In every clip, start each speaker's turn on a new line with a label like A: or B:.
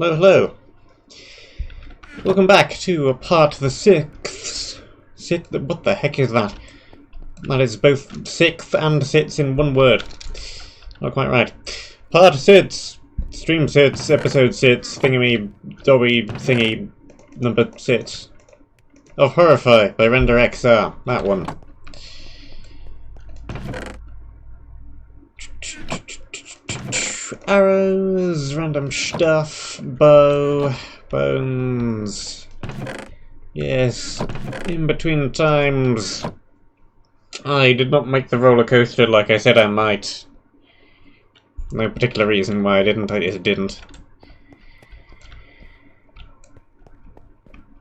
A: Hello, hello. Welcome back to part the sixth. What the heck is that? That is both sixth and sits in one word. Not quite right. Part sits, stream sits, episode sits, thingamy, dobby, thingy, number sits. Of Horrifeye by RenderXR. That one. Arrows, random stuff, bow, bones. Yes, in between times. I did not make the roller coaster like I said I might. No particular reason why I didn't, I just didn't.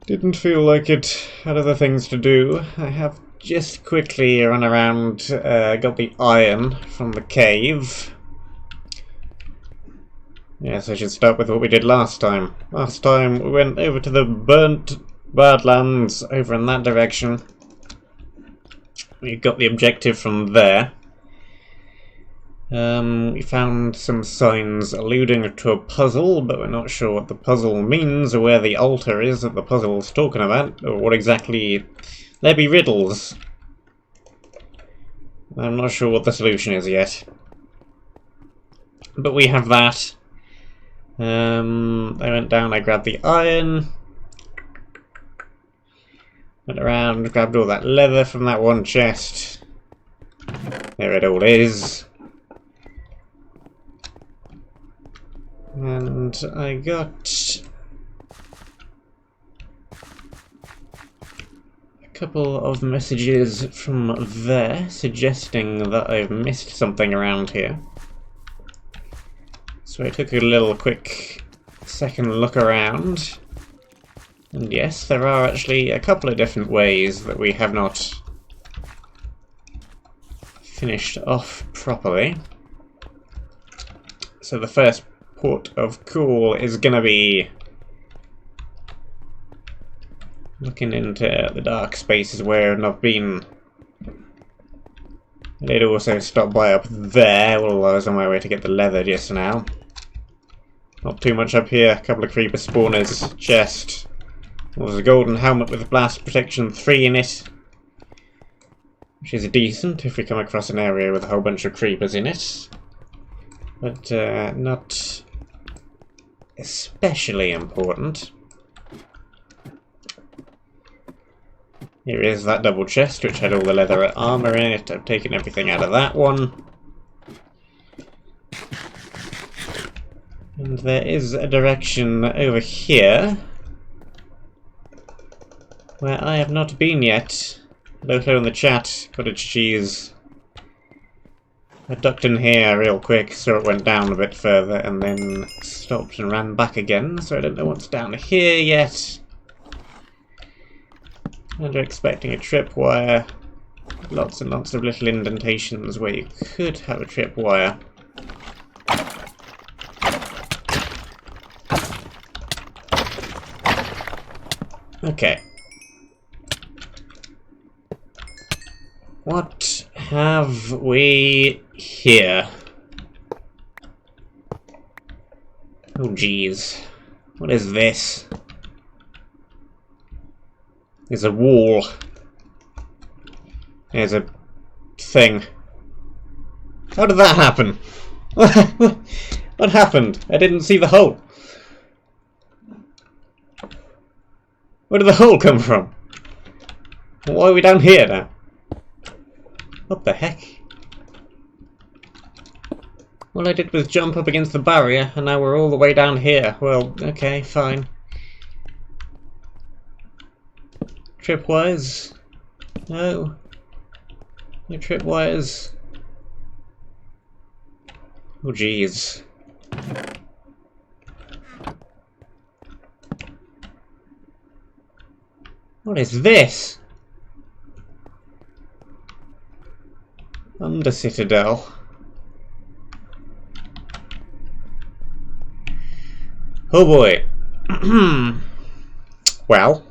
A: Didn't feel like it, had other things to do. I have just quickly run around, got the iron from the cave. Yes, I should start with what we did last time. Last time we went over to the burnt badlands over in that direction. We got the objective from there. We found some signs alluding to a puzzle, but we're not sure what the puzzle means or where the altar is that the puzzle's talking about, or what exactly... There be riddles. I'm not sure what the solution is yet. But we have that. I went down, I grabbed the iron. Went around, grabbed all that leather from that one chest. There it all is. And I got a couple of messages from there suggesting that I've missed something around here. So I took a little quick second look around. And yes, there are actually a couple of different ways that we have not finished off properly. So the first port of call is gonna be looking into the dark spaces where I've not been. I did also stop by up there while I was on my way to get the leather just now. Not too much up here, a couple of creeper spawners, chest. There's a golden helmet with blast protection 3 in it, which is decent if we come across an area with a whole bunch of creepers in it. But not especially important. Here is that double chest which had all the leather armour in it. I've taken everything out of that one. And there is a direction over here where I have not been yet. Hello in the chat, cottage cheese. I ducked in here real quick, so it went down a bit further and then stopped and ran back again, so I don't know what's down here yet. And you're expecting a tripwire. Lots and lots of little indentations where you could have a tripwire. Okay. What have we here? Oh geez. What is this? There's a wall. There's a thing. How did that happen? What happened? I didn't see the hole. Where did the hole come from? Why are we down here now? What the heck? All I did was jump up against the barrier, and now we're all the way down here. Well, okay, fine. Tripwires? No. No tripwires. Oh, jeez. What is this? Under Citadel. Oh boy. Well.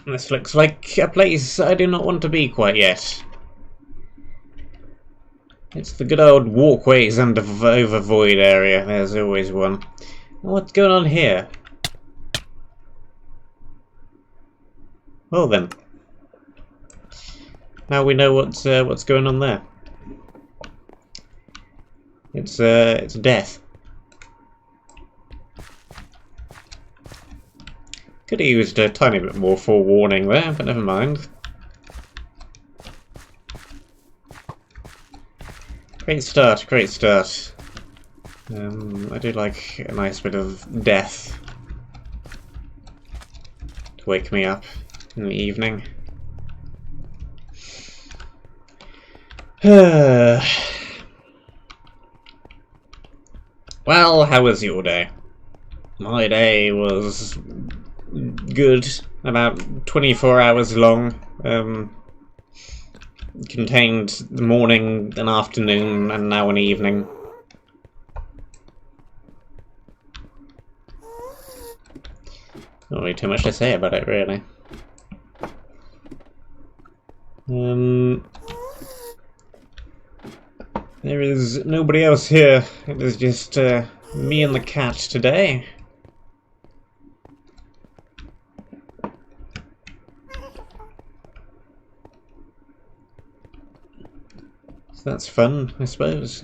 A: This looks like a place I do not want to be quite yet. It's the good old walkways and over void area. There's always one. What's going on here? Well then. Now we know what's going on there. It's death. Could have used a tiny bit more forewarning there, but never mind. Great start, great start. I do like a nice bit of death to wake me up in the evening. Well, how was your day? My day was good, about 24 hours long. Contained the morning, an afternoon, and now an evening. Not really too much to say about it, really. There is nobody else here. It is just me and the cat today. So that's fun, I suppose.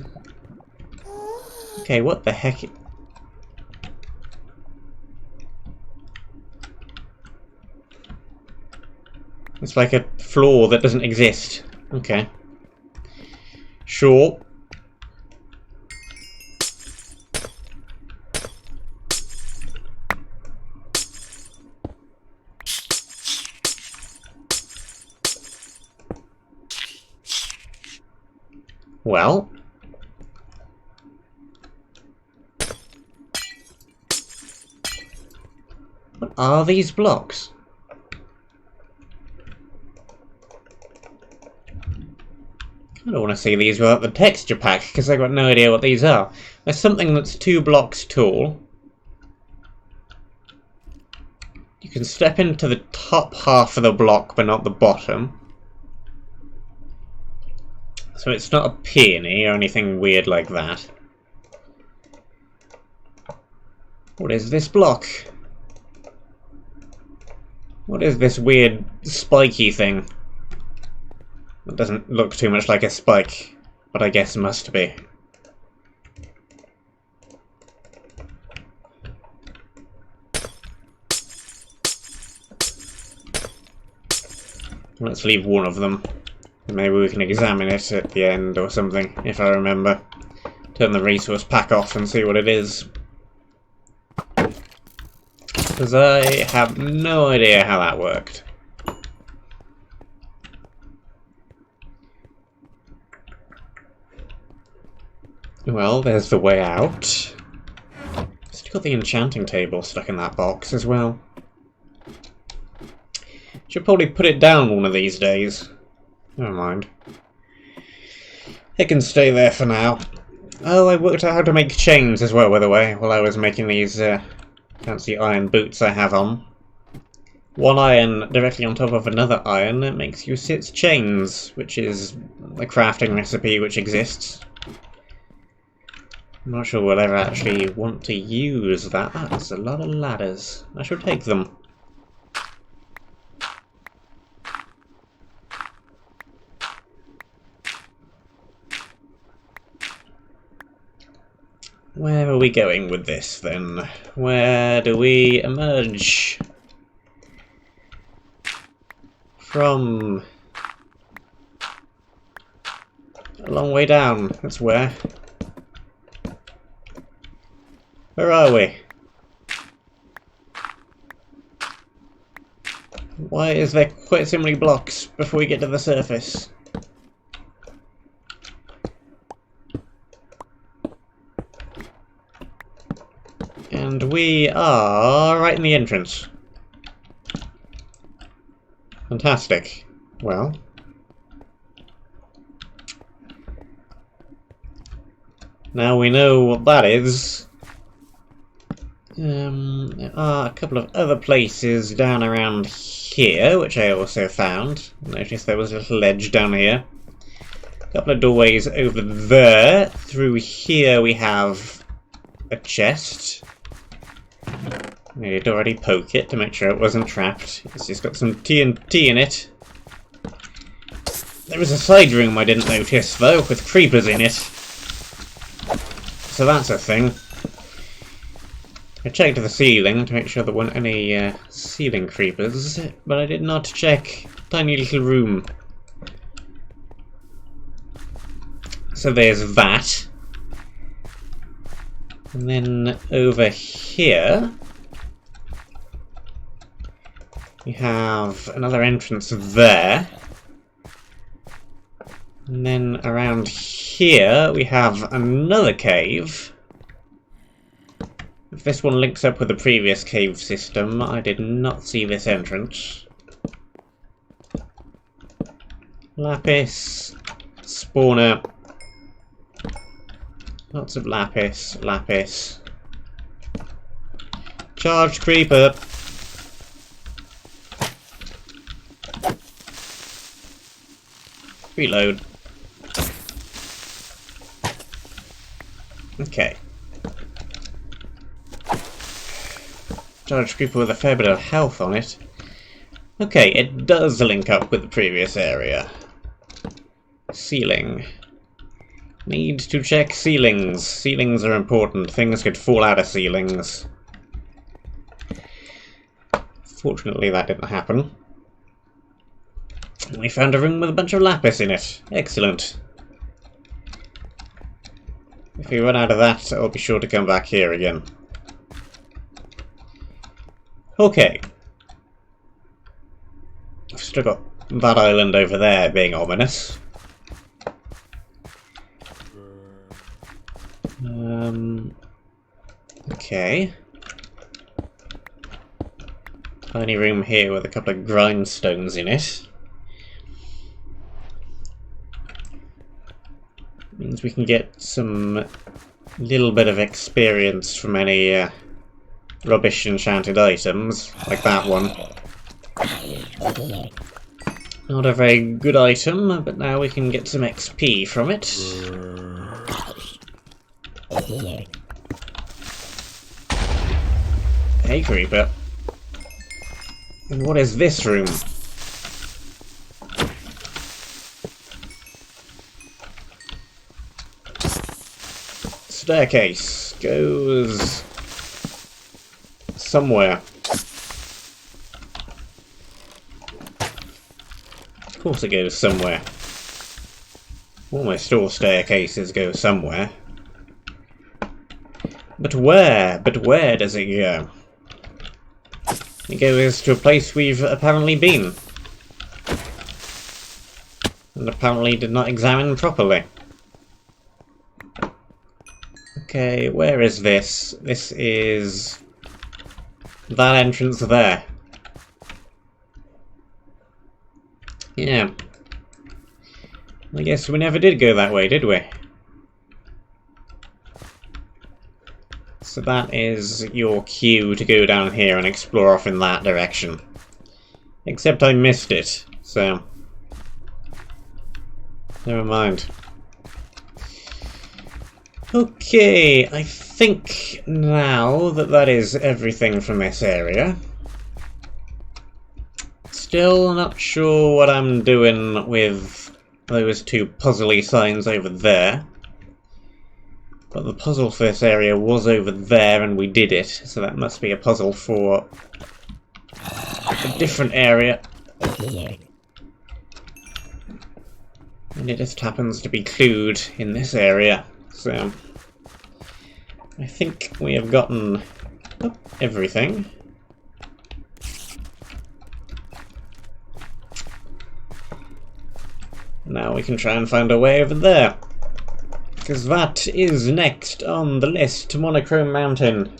A: Okay, what the heck? It's like a floor that doesn't exist. Okay. Sure. Well. What are these blocks? I don't want to see these without the texture pack, because I've got no idea what these are. There's something that's 2 blocks tall. You can step into the top half of the block, but not the bottom. So it's not a peony or anything weird like that. What is this block? What is this weird spiky thing? It doesn't look too much like a spike, but I guess must be. Let's leave one of them. Maybe we can examine it at the end or something, if I remember. Turn the resource pack off and see what it is. Because I have no idea how that worked. Well, there's the way out. Still got the enchanting table stuck in that box as well. Should probably put it down one of these days. Never mind. It can stay there for now. Oh, I worked out how to make chains as well, by the way, while I was making these fancy iron boots I have on. One iron directly on top of another iron, it makes you 6 chains, which is a crafting recipe which exists. I'm not sure we'll ever actually want to use that. That's a lot of ladders. I should take them. Where are we going with this, then? Where do we emerge from? A long way down, that's where. Where are we? Why is there quite so many blocks before we get to the surface? And we are right in the entrance. Fantastic. Well. Now we know what that is. There are a couple of other places down around here, which I also found. Noticed there was a little ledge down here. Couple of doorways over there. Through here we have a chest. I did already poke it to make sure it wasn't trapped. It's just got some TNT in it. There was a side room I didn't notice though, with creepers in it. So that's a thing. I checked the ceiling to make sure there weren't any ceiling creepers, but I did not check tiny little room. So there's that. And then over here we have another entrance there. And then around here we have another cave. If this one links up with the previous cave system, I did not see this entrance. Lapis, spawner, lots of lapis, lapis. Charged creeper. Reload. Okay. Charged creeper with a fair bit of health on it. Okay, it does link up with the previous area. Ceiling. Need to check ceilings. Ceilings are important. Things could fall out of ceilings. Fortunately, that didn't happen. We found a room with a bunch of lapis in it. Excellent. If we run out of that, I'll be sure to come back here again. Okay. I've still got that island over there being ominous. Okay. Tiny room here with a couple of grindstones in it. Means we can get some little bit of experience from any rubbish enchanted items, like that one. Not a very good item, but now we can get some XP from it. Hey, creeper. And what is this room? Staircase goes somewhere. Of course it goes somewhere. Almost all staircases go somewhere. But where? But where does it go? It goes to a place we've apparently been. And apparently did not examine properly. Okay, where is this? This is that entrance there. Yeah. I guess we never did go that way, did we? So that is your cue to go down here and explore off in that direction. Except I missed it, so never mind. Okay, I think now that that is everything from this area. Still not sure what I'm doing with those two puzzly signs over there. But the puzzle for this area was over there and we did it, so that must be a puzzle for a different area. And it just happens to be clued in this area, so I think we have gotten everything. Now we can try and find a way over there. Because that is next on the list, Monochrome Mountain.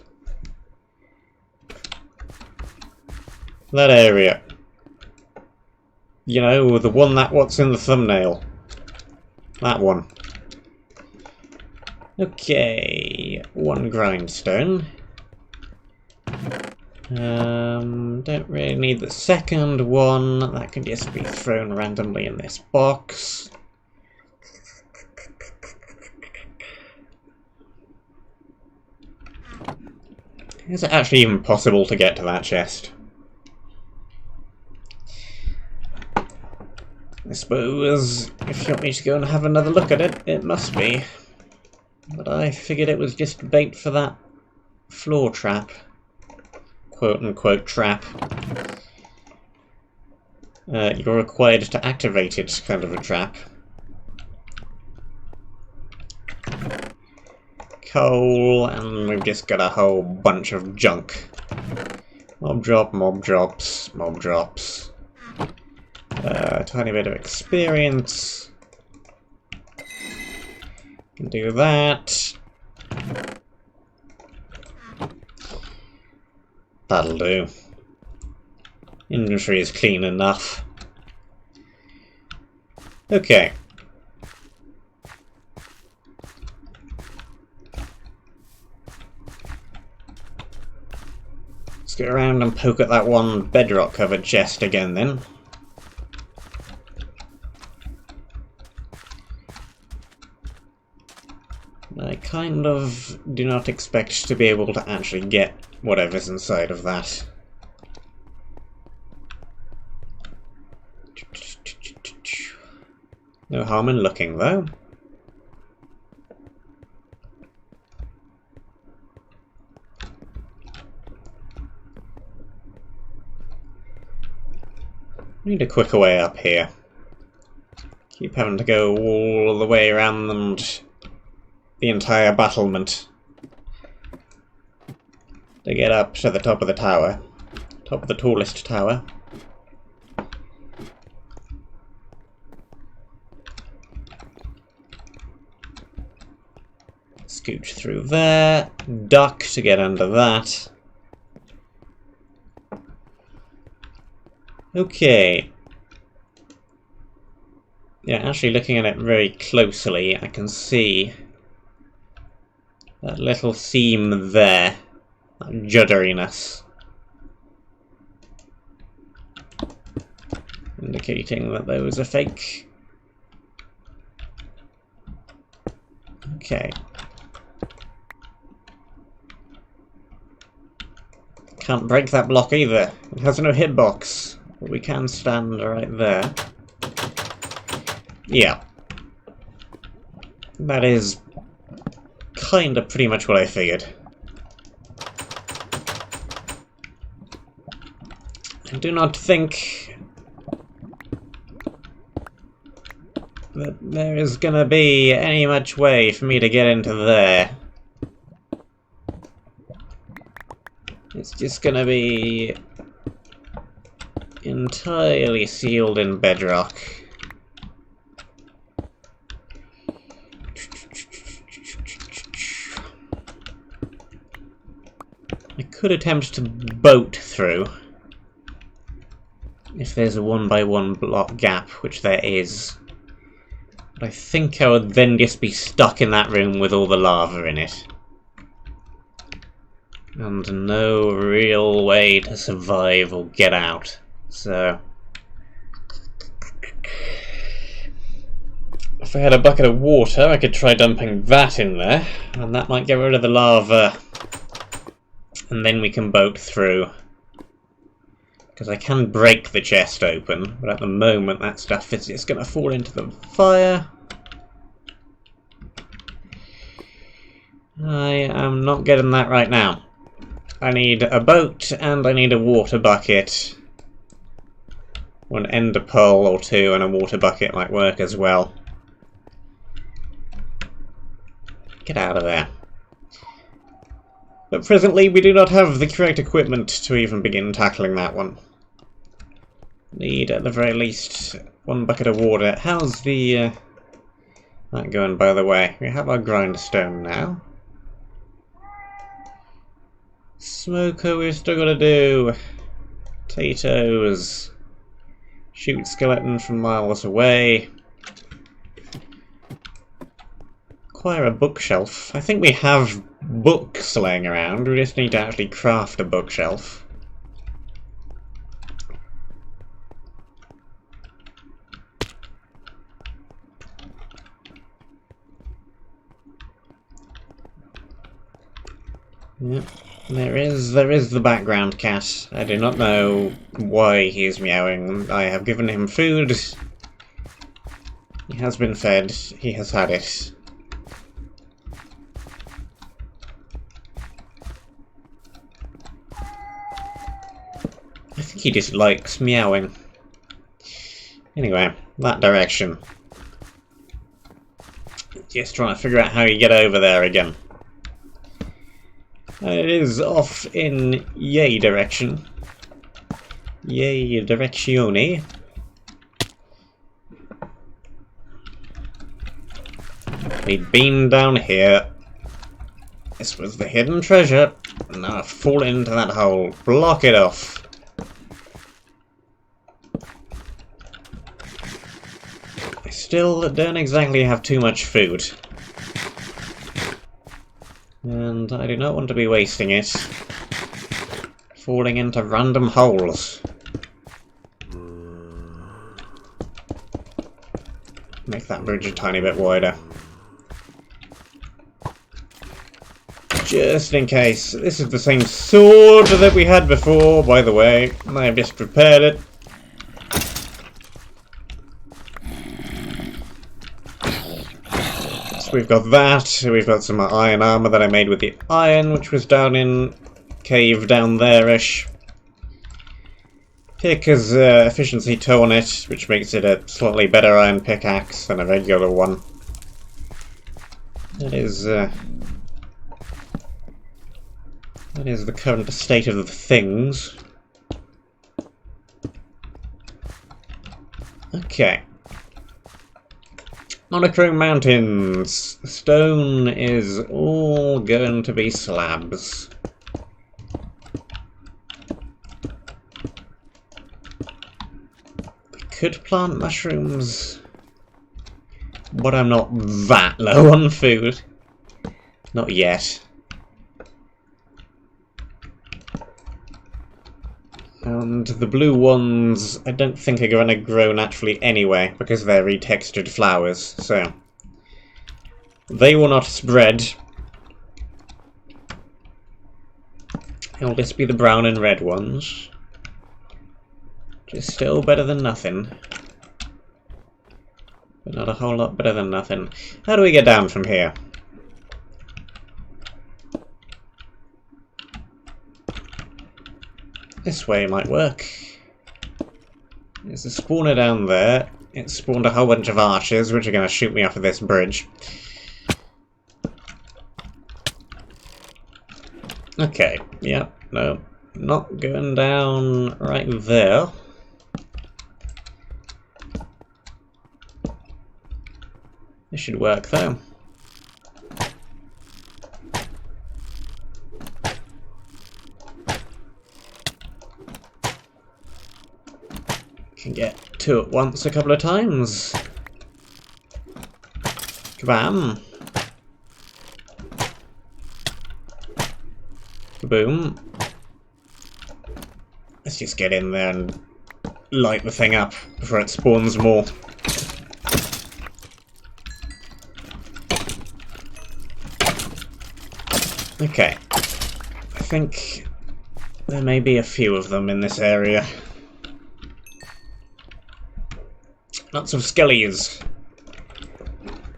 A: That area. You know, the one what's in the thumbnail. That one. Okay, one grindstone. Don't really need the second one. That can just be thrown randomly in this box. Is it actually even possible to get to that chest? I suppose if you want me to go and have another look at it, it must be. But I figured it was just bait for that floor trap. Quote-unquote trap. You're required to activate it, kind of a trap. Coal, and we've just got a whole bunch of junk. Mob drop, mob drops, mob drops. A tiny bit of experience. Can do that. That'll do. Inventory is clean enough. Okay. Let's get around and poke at that one bedrock covered chest again then. I kind of do not expect to be able to actually get whatever's inside of that. No harm in looking, though. Need a quicker way up here. Keep having to go all the way around the entire battlement to get up to the top of the tower. Top of the tallest tower. Scooch through there. Duck to get under that. Okay. Yeah, actually looking at it very closely, I can see that little seam there. That judderiness. Indicating that those are fake. Okay. Can't break that block either. It has no hitbox. But we can stand right there. Yeah. That is kinda pretty much what I figured. I do not think that there is gonna be any much way for me to get into there. It's just gonna be entirely sealed in bedrock. I could attempt to boat through if there's a 1x1 block gap, which there is. But I think I would then just be stuck in that room with all the lava in it. And no real way to survive or get out. So if I had a bucket of water, I could try dumping that in there, and that might get rid of the lava. And then we can boat through. Because I can break the chest open, but at the moment that stuff is just going to fall into the fire. I am not getting that right now. I need a boat and I need a water bucket. One ender pearl or two and a water bucket might work as well. Get out of there. But presently we do not have the correct equipment to even begin tackling that one. Need at the very least one bucket of water. How's the that going, by the way? We have our grindstone now. Smoker we've still got to do. Potatoes. Shoot skeleton from miles away. Acquire a bookshelf. I think we have books laying around. We just need to actually craft a bookshelf. Yep. There is the background cat. I do not know why he is meowing. I have given him food. He has been fed. He has had it. I think he just likes meowing. Anyway, that direction. Just trying to figure out how you get over there again. It is off in yay direction. Yay directione. We'd been down here. This was the hidden treasure. And now I've fallen into that hole. Block it off. I still don't exactly have too much food. And I do not want to be wasting it. Falling into random holes. Make that bridge a tiny bit wider. Just in case. This is the same sword that we had before, by the way. I have just prepared it. So we've got that. We've got some iron armor that I made with the iron, which was down in cave down there-ish. Pick has efficiency 2 on it, which makes it a slightly better iron pickaxe than a regular one. That is the current state of the things. Okay. Monochrome mountains. Stone is all going to be slabs. We could plant mushrooms, but I'm not that low on food. Not yet. And the blue ones, I don't think are going to grow naturally anyway, because they're retextured flowers, so they will not spread. It'll just be the brown and red ones. Which is still better than nothing. But not a whole lot better than nothing. How do we get down from here? This way might work. There's a spawner down there. It spawned a whole bunch of archers, which are going to shoot me off of this bridge. Okay, yeah, no, not going down right there. This should work though. Can get 2 at once a couple of times. Kabam. Kaboom. Let's just get in there and light the thing up before it spawns more. Okay. I think there may be a few of them in this area. Lots of skellies.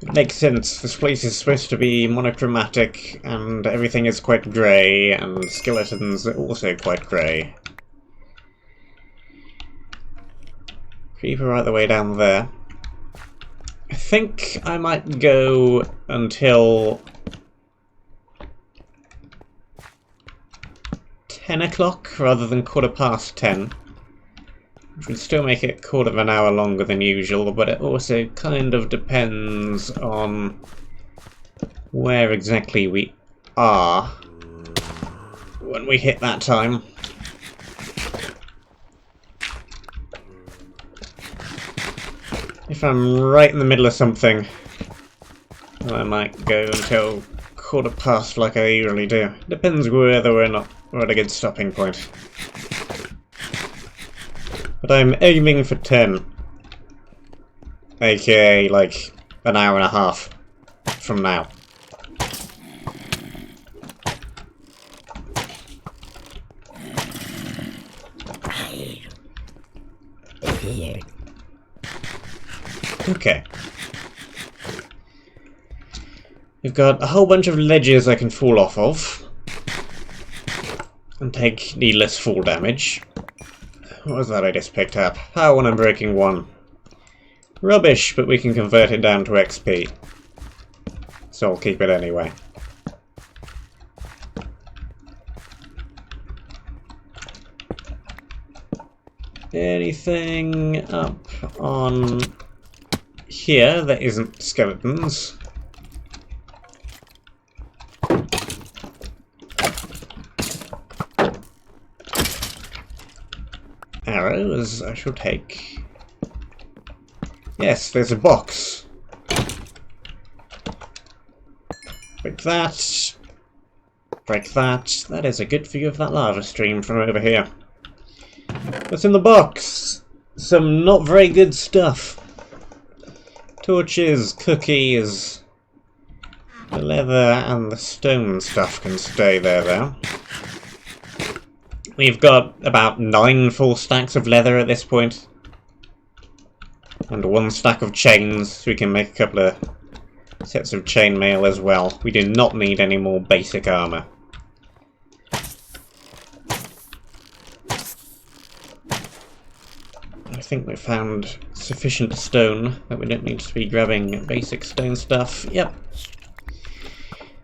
A: It makes sense. This place is supposed to be monochromatic, and everything is quite grey, and skeletons are also quite grey. Creeper right the way down there. I think I might go until 10 o'clock rather than 10:15. Which would still make it 1/4 of an hour longer than usual, but it also kind of depends on where exactly we are when we hit that time. If I'm right in the middle of something, then I might go until 1/4 like I usually do. Depends whether we're at a good stopping point. But I'm aiming for 10. AKA, like, an hour and a half from now. Okay. We've got a whole bunch of ledges I can fall off of. And take needless fall damage. What was that I just picked up? Power 1 and breaking 1. Rubbish, but we can convert it down to XP. So I'll keep it anyway. Anything up on here that isn't skeletons? Arrows I shall take. Yes, there's a box. Break that. Break that. That is a good view of that lava stream from over here. What's in the box? Some not very good stuff. Torches, cookies. The leather and the stone stuff can stay there though. We've got about 9 full stacks of leather at this point. And 1 stack of chains, so we can make a couple of sets of chainmail as well. We do not need any more basic armour. I think we've found sufficient stone that we don't need to be grabbing basic stone stuff. Yep.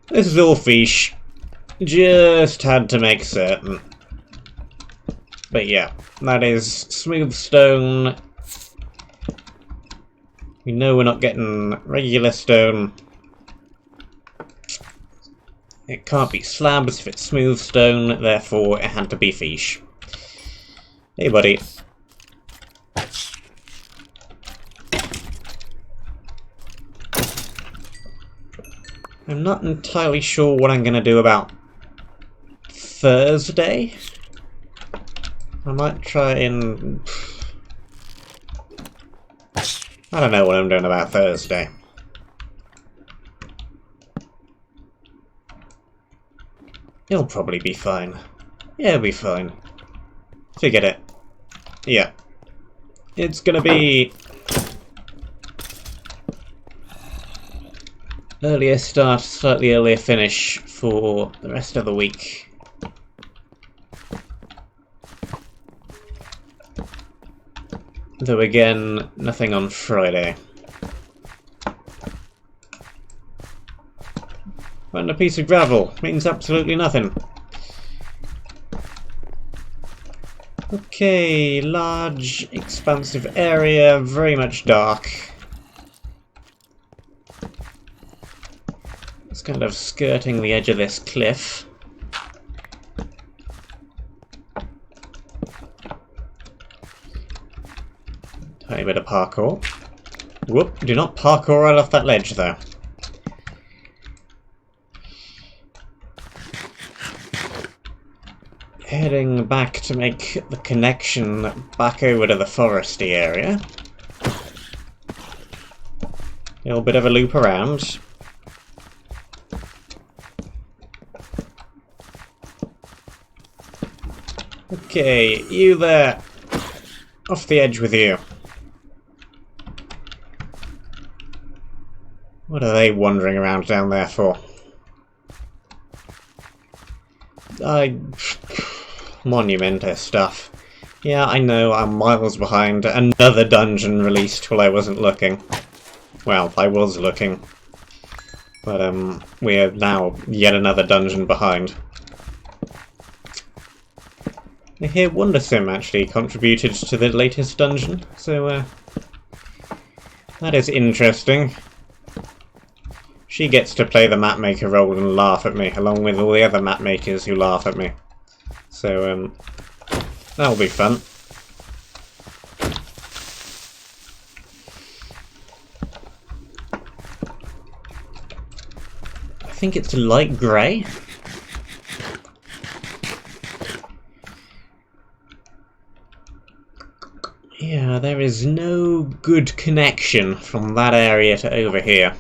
A: This is all fish. Just had to make certain. But yeah, that is smooth stone. We know we're not getting regular stone. It can't be slabs if it's smooth stone, therefore it had to be fish. Hey buddy. I'm not entirely sure what I'm going to do about Thursday. I might try and... I don't know what I'm doing about Thursday. It'll probably be fine. Yeah, it'll be fine. Forget it. Yeah. It's gonna be... earlier start, slightly earlier finish for the rest of the week. Though again, nothing on Friday. And a piece of gravel means absolutely nothing. Okay, large, expansive area, very much dark. It's kind of skirting the edge of this cliff. Tiny bit of parkour. Whoop, do not parkour right off that ledge though. Heading back to make the connection back over to the foresty area. A little bit of a loop around. Okay, you there. Off the edge with you. What are they wandering around down there for? Monumenta stuff. Yeah, I know, I'm miles behind. Another dungeon released while I wasn't looking. Well, I was looking. But, we're now yet another dungeon behind. I hear WonderSim actually contributed to the latest dungeon, so, that is interesting. She gets to play the mapmaker role and laugh at me, along with all the other mapmakers who laugh at me. So, that'll be fun. I think it's light grey. Yeah, there is no good connection from that area to over here.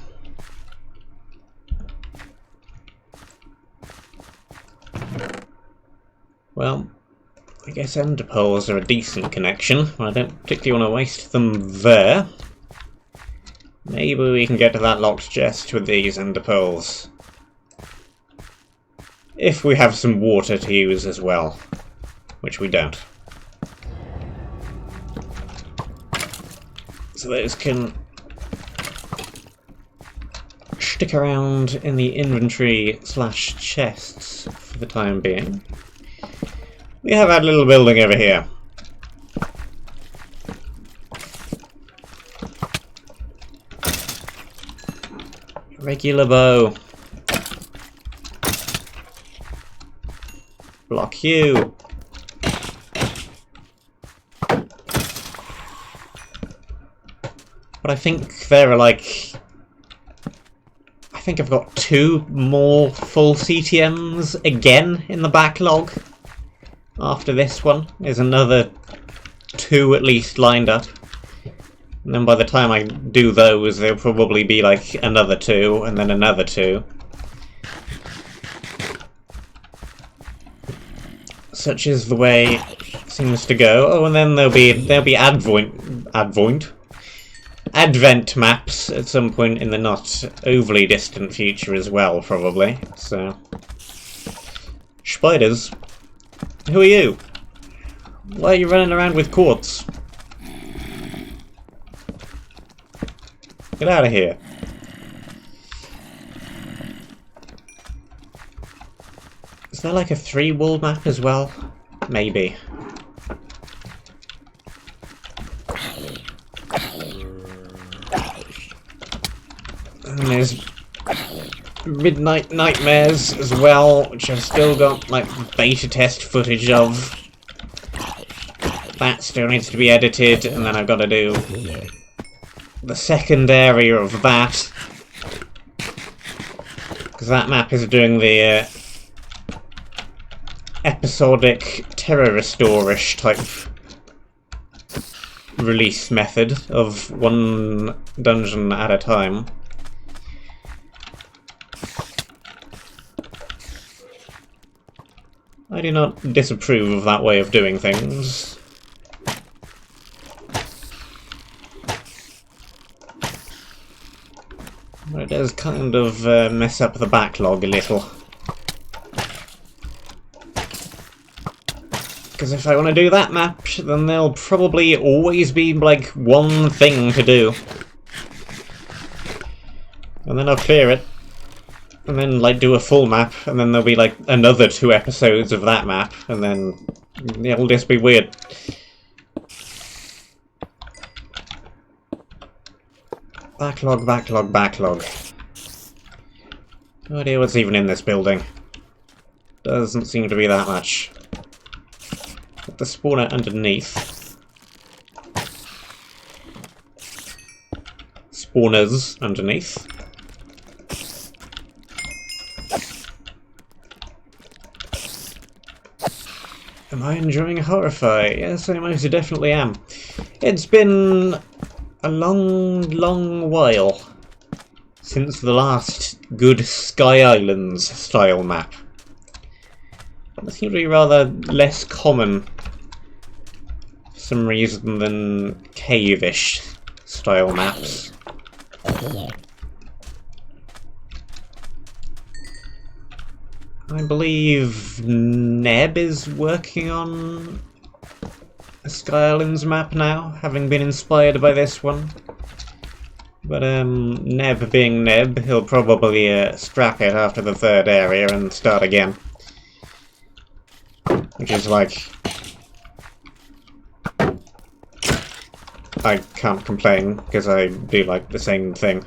A: Well, I guess ender pearls are a decent connection. I don't particularly want to waste them there. Maybe we can get to that locked chest with these ender pearls. If we have some water to use as well, which we don't. So those can stick around in the inventory / chests for the time being. We have that little building over here. Regular bow. Block you. But I think there are like... I think I've got 2 more full CTMs again in the backlog. After this one, there's another 2 at least lined up. And then by the time I do those, there'll probably be like another 2, and then another 2. Such is the way it seems to go. Oh, and then there'll be Advent maps at some point in the not overly distant future as well, probably. So, spiders, who are you? Why are you running around with quartz? Get out of here. Is there like a 3-wall map as well? Maybe. And there's Midnight Nightmares as well, which I've still got like beta test footage of. That still needs to be edited, and then I've got to do the second area of that, because that map is doing the episodic Terror Restore-ish type release method of 1 dungeon at a time. I do not disapprove of that way of doing things. But it does kind of mess up the backlog a little. Because if I want to do that map, then there'll probably always be like 1 thing to do. And then I'll clear it. And then like do a full map, and then there'll be like another 2 episodes of that map, and then it'll just be weird. Backlog, backlog, backlog. No idea what's even in this building. Doesn't seem to be that much. Got the spawner underneath. Spawners underneath. Am I enjoying Horrifeye? Yes, I most definitely am. It's been a long while since the last good Sky Islands style map. They seem to be rather less common for some reason than cave-ish style maps. I believe Neb is working on a Sky Islands map now, having been inspired by this one. But Neb being Neb, he'll probably scrap it after the 3rd area and start again. Which is like... I can't complain, because I do like the same thing.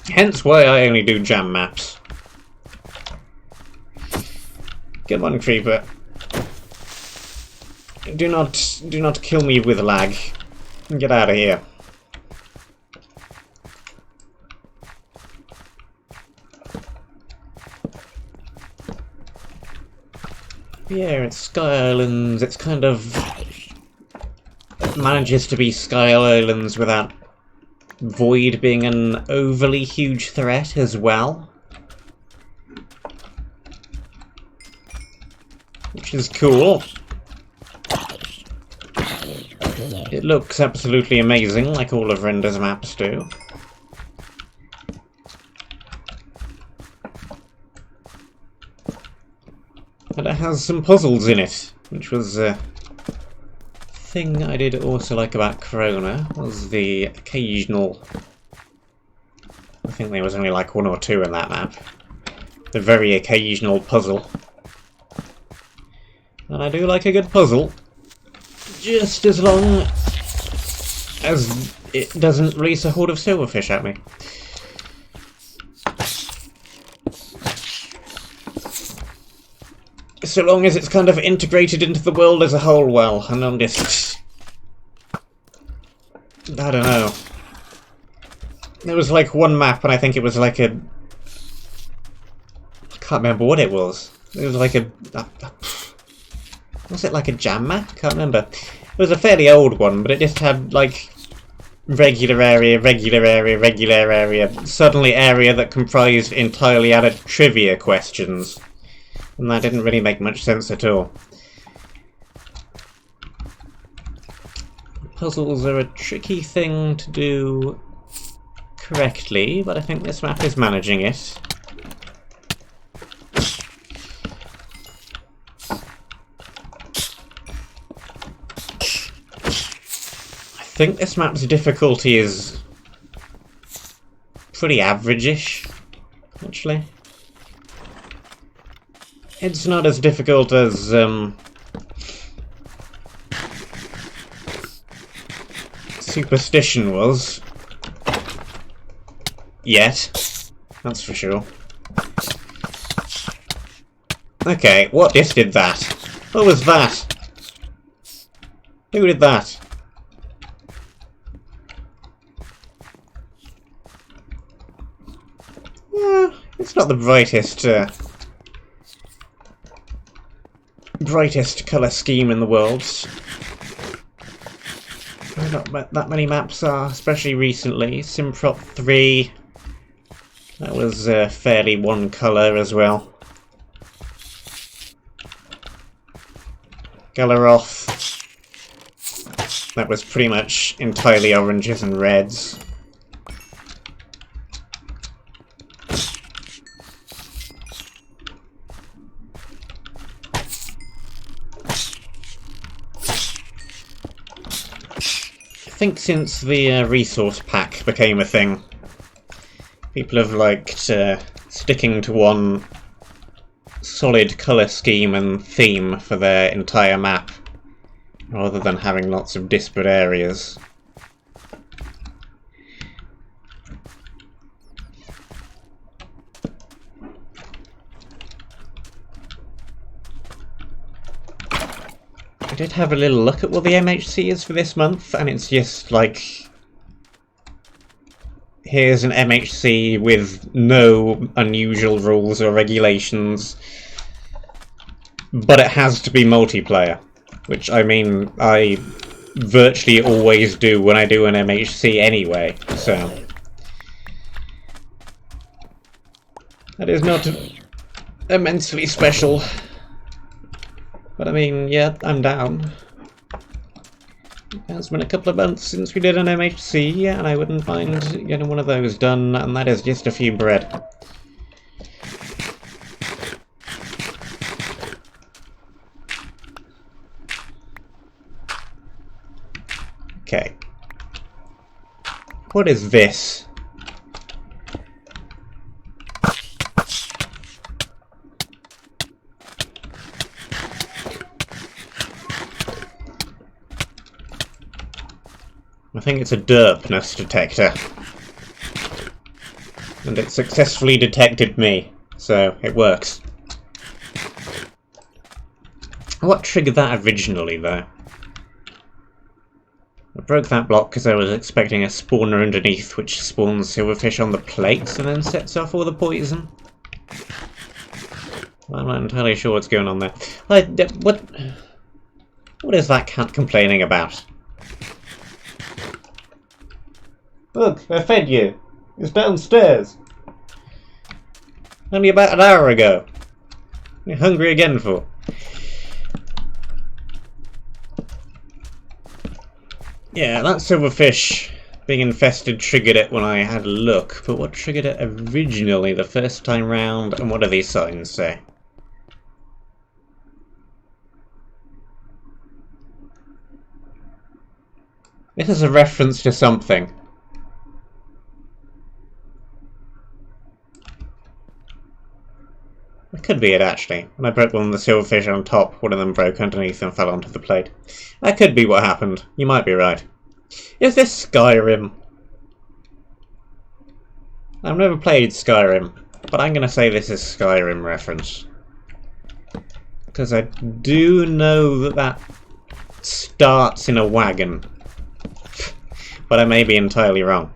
A: Hence why I only do jam maps. Come on, creeper. Do not kill me with lag. Get out of here. Yeah, it's Sky Islands. It's kind of... It manages to be Sky Islands without Void being an overly huge threat as well. which is cool. It looks absolutely amazing, like all of Render's maps do. And it has some puzzles in it, which was a thing I did also like about Corona, was the occasional... I think there was only like 1 or 2 in that map. The very occasional puzzle. And I do like a good puzzle, just as long as it doesn't release a horde of silverfish at me. So long as it's kind of integrated into the world as a whole well, and I'm just... I don't know. There was like one map, and I think it was like a... I can't remember what it was. It was like a was it like a jam map? I can't remember. It was a fairly old one, but it just had like regular area, regular area, regular area, suddenly area that comprised entirely out of trivia questions. And that didn't really make much sense at all. Puzzles are a tricky thing to do correctly, but I think this map is managing it. I think this map's difficulty is pretty average-ish, actually. It's not as difficult as Superstition was. Yet. That's for sure. Okay, what just did that? What was that? Who did that? It's not the brightest colour scheme in the world. Not that many maps are, especially recently. Simprop 3, that was fairly one colour as well. Galaroth, that was pretty much entirely oranges and reds. I think since the resource pack became a thing, people have liked sticking to one solid colour scheme and theme for their entire map, rather than having lots of disparate areas. I did have a little look at what the MHC is for this month, and it's just like, here's an MHC with no unusual rules or regulations, but it has to be multiplayer, which I mean I virtually always do when I do an MHC anyway, so that is not immensely special. But I mean, yeah, I'm down. It's been a couple of months since we did an MHC, and I wouldn't mind getting one of those done, and that is just a few bread. Okay. What is this? I think it's a derpness detector. And it successfully detected me, so it works. What triggered that originally, though? I broke that block because I was expecting a spawner underneath which spawns silverfish on the plates and then sets off all the poison. I'm not entirely sure what's going on there. What is that cat complaining about? Look, I fed you. It's downstairs. Only about an hour ago. You're hungry again for? Yeah, that silverfish being infested triggered it when I had a look, but what triggered it originally the first time round, and what do these signs say? This is a reference to something. That could be it, actually. When I broke one of the silverfish on top, one of them broke underneath and fell onto the plate. That could be what happened. You might be right. Is this Skyrim? I've never played Skyrim, but I'm going to say this is Skyrim reference. Because I do know that that starts in a wagon. But I may be entirely wrong.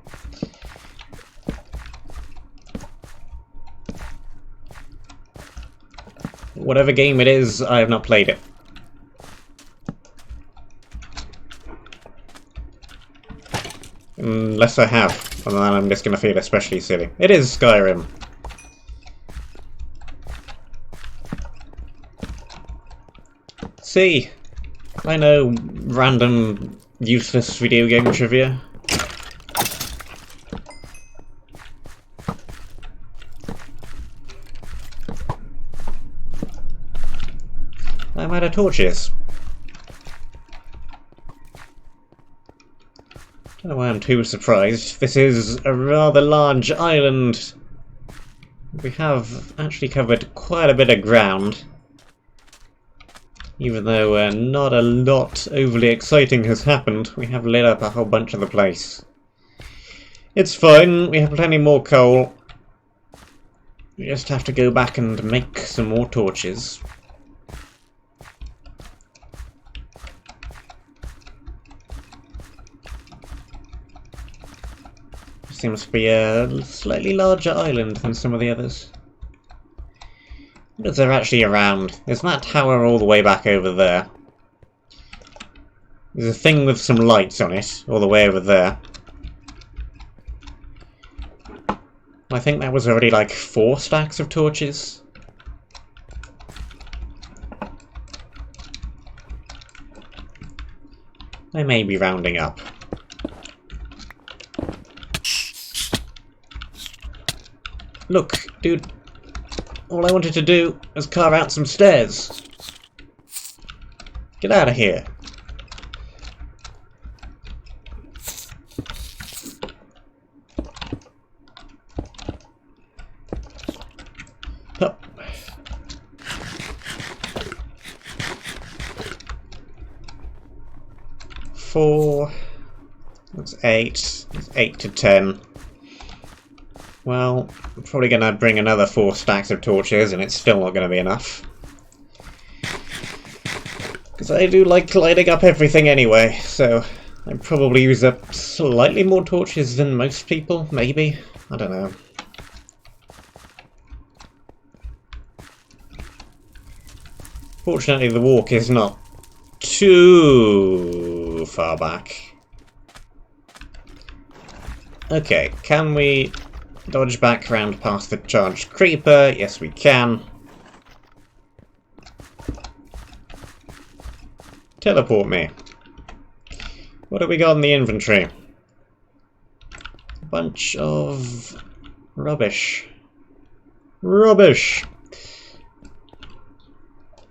A: Whatever game it is, I have not played it. Unless I have, and then I'm just going to feel especially silly. It is Skyrim. See, I know random, useless video game trivia. I'm out of torches. Don't know why I'm too surprised. This is a rather large island. We have actually covered quite a bit of ground. Even though not a lot overly exciting has happened, we have lit up a whole bunch of the place. It's fine, we have plenty more coal. We just have to go back and make some more torches. Seems to be a slightly larger island than some of the others. What is there actually around? There's that tower all the way back over there. There's a thing with some lights on it, all the way over there. I think that was already like 4 stacks of torches. I may be rounding up. Look, dude, all I wanted to do was carve out some stairs. Get out of here. Up. Four. That's 8. That's 8 to 10. Well, I'm probably going to bring another 4 stacks of torches, and it's still not going to be enough. Because I do like lighting up everything anyway, so I probably use up slightly more torches than most people, maybe? I don't know. Fortunately, the walk is not too far back. Okay, can we dodge back round past the charged creeper? Yes, we can. Teleport me. What have we got in the inventory? A bunch of rubbish. Rubbish!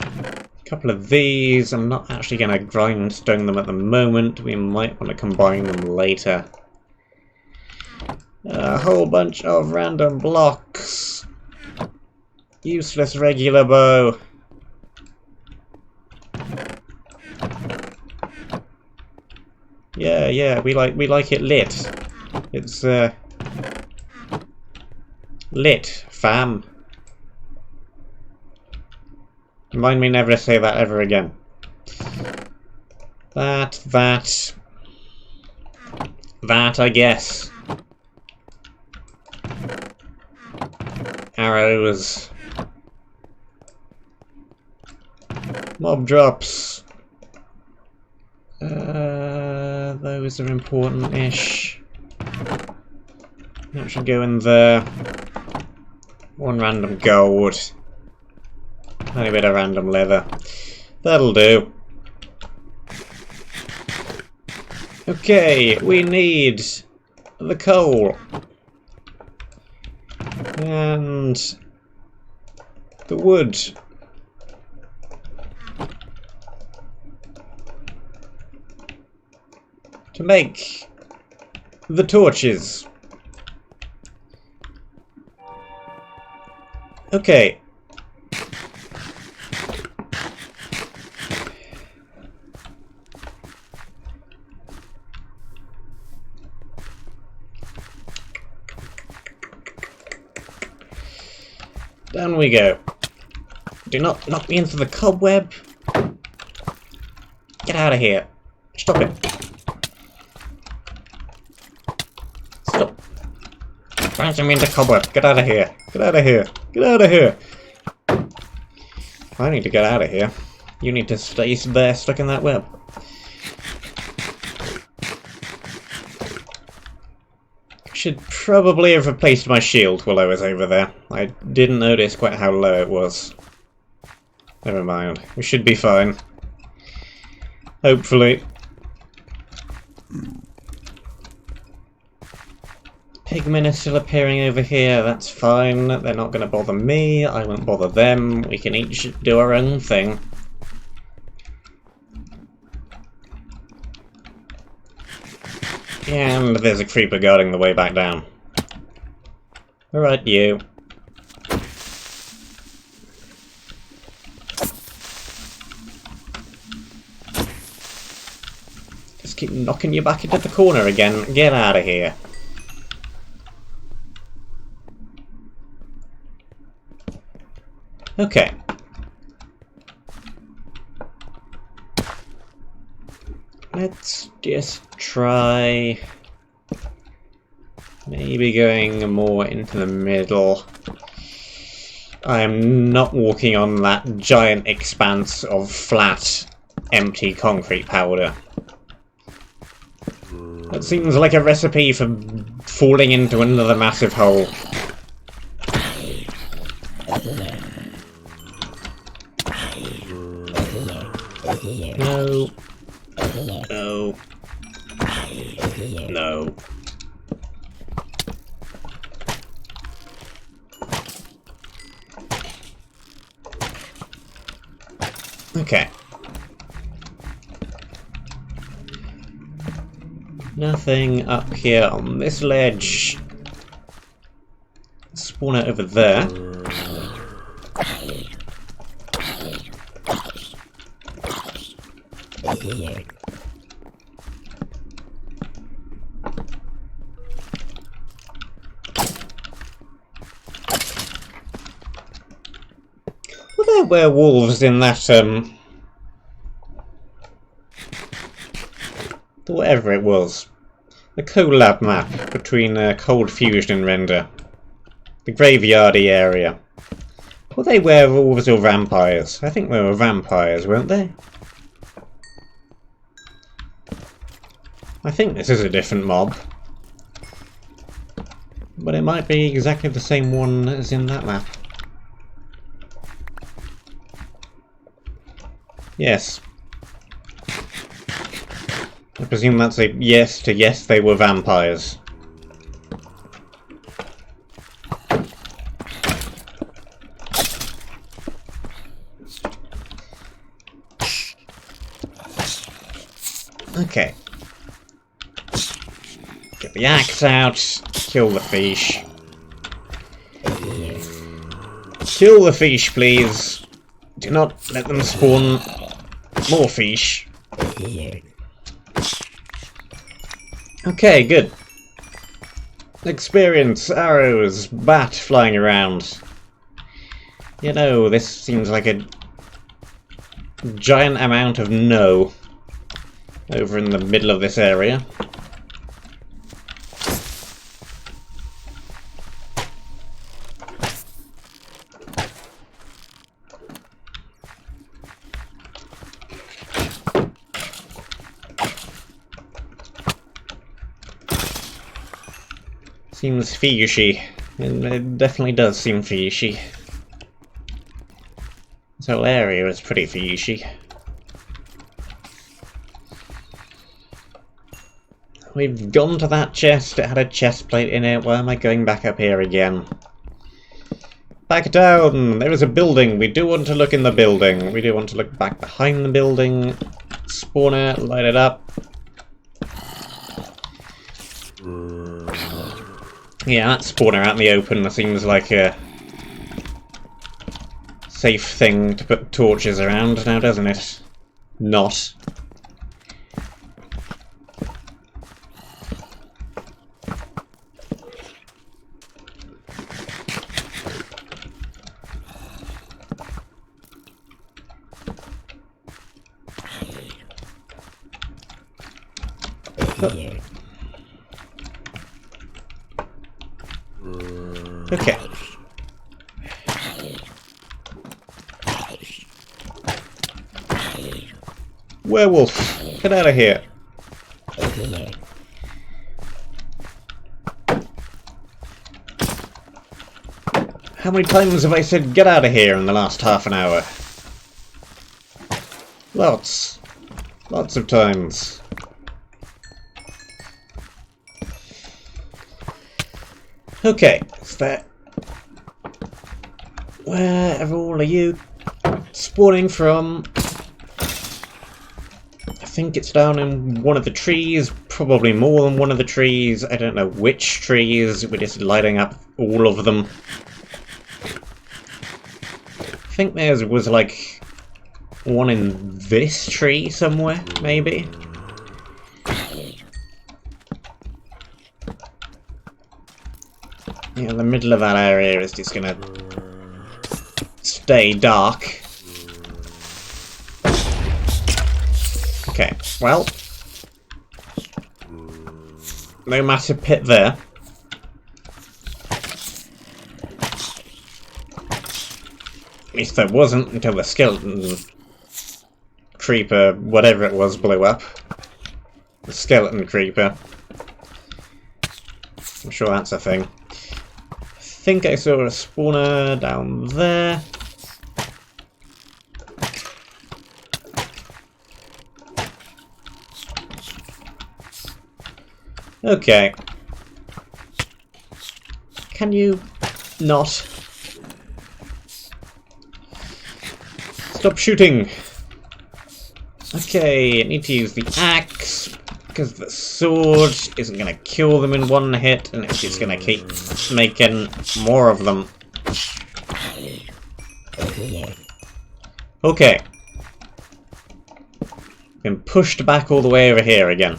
A: A couple of these. I'm not actually going to grindstone them at the moment. We might want to combine them later. A whole bunch of random blocks. Useless regular bow. Yeah, we like it lit. It's lit, fam. Remind me never to say that ever again. That, I guess. Arrows. Mob drops. Those are important-ish. That should go in there. 1 random gold. Tiny bit of random leather. That'll do. Okay, we need the coal. And the wood. To make the torches. Okay. Down we go. Do not knock me into the cobweb. Get out of here. Stop it. Stop. Bouncing me into cobweb. Get out of here. Get out of here. Get out of here. I need to get out of here. You need to stay there stuck in that web. Should probably have replaced my shield while I was over there. I didn't notice quite how low it was. Never mind. We should be fine. Hopefully. Pigmen are still appearing over here. That's fine. They're not going to bother me. I won't bother them. We can each do our own thing. And there's a creeper guarding the way back down. Alright, you. Just keep knocking you back into the corner again. Get out of here. Okay. Let's just try maybe going more into the middle. I am not walking on that giant expanse of flat, empty concrete powder. That seems like a recipe for falling into another massive hole. No. No. No. Okay. Nothing up here on this ledge. Spawner over there. Were there werewolves in that, whatever it was? The collab map between Cold Fusion and Render. The graveyardy area. Were they werewolves or vampires? I think they were vampires, weren't they? I think this is a different mob. But it might be exactly the same one as in that map. Yes. I presume that's a yes to yes, they were vampires. Okay. Get the axe out, kill the fish. Kill the fish, please. Do not let them spawn more fish. Okay, good. Experience, arrows, bat flying around. You know, this seems like a giant amount of no over in the middle of this area. Seems fishy. It definitely does seem fishy. This whole area is pretty fishy. We've gone to that chest. It had a chest plate in it. Why am I going back up here again? Back down! There is a building. We do want to look in the building. We do want to look back behind the building. Spawner, light it up. Yeah, that spawner out in the open seems like a safe thing to put torches around now, doesn't it? Not. Okay. Werewolf, get out of here. How many times have I said get out of here in the last half an hour? Lots. Lots of times. Okay, is that... Where all are you spawning from? I think it's down in one of the trees, probably more than one of the trees. I don't know which trees, we're just lighting up all of them. I think there was like one in this tree somewhere, maybe? Yeah, the middle of that area is just gonna stay dark. Okay, well, no massive pit there. At least there wasn't until the skeleton creeper, whatever it was, blew up. The skeleton creeper. I'm sure that's a thing. I think I saw a spawner down there. Okay. Can you not? Stop shooting! Okay, I need to use the axe, because the sword isn't going to kill them in one hit, and it's just going to keep making more of them. Okay. Been pushed back all the way over here again.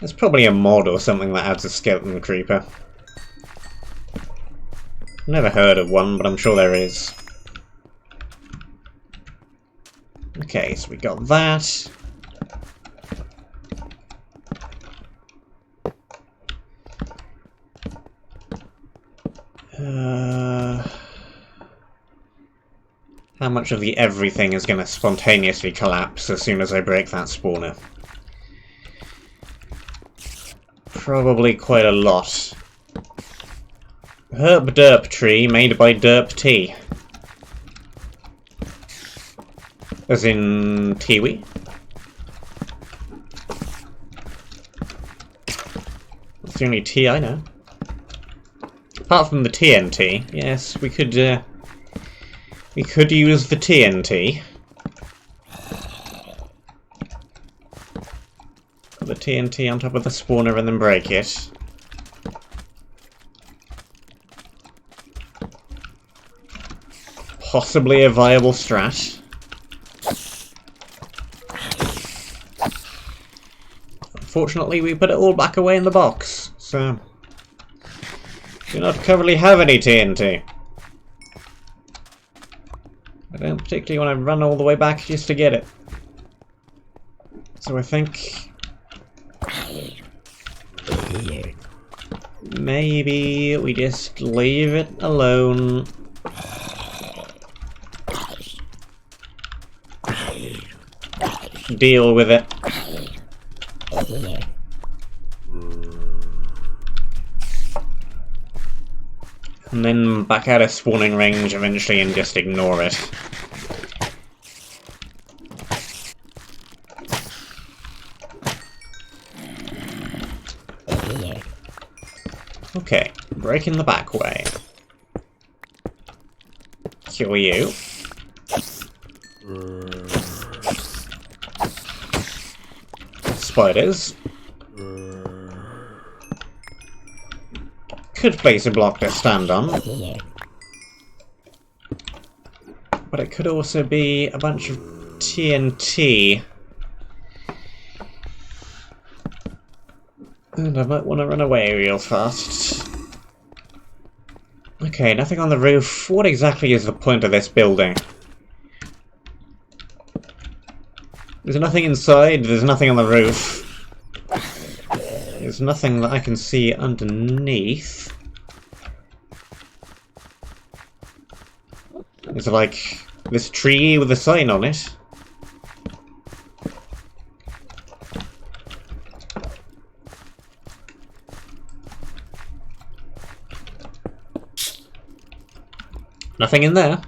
A: There's probably a mod or something that adds a skeleton creeper. Never heard of one, but I'm sure there is. Okay, so we got that. How much of the everything is going to spontaneously collapse as soon as I break that spawner? Probably quite a lot. Herb derp tree made by derp tea. As in Tiwi. That's the only tea I know. Apart from the TNT, yes, we could use the TNT. Put the TNT on top of the spawner and then break it. Possibly a viable strat. Unfortunately, we put it all back away in the box, so do not currently have any TNT. I don't particularly want to run all the way back just to get it. So I think maybe we just leave it alone. Deal with it. And then back out of spawning range eventually and just ignore it. Okay, break in the back way. Kill you. Spiders. Could place a block to stand on. But it could also be a bunch of TNT. And I might want to run away real fast. Okay, nothing on the roof. What exactly is the point of this building? There's nothing inside, there's nothing on the roof. There's nothing that I can see underneath. It's like this tree with a sign on it. Nothing in there.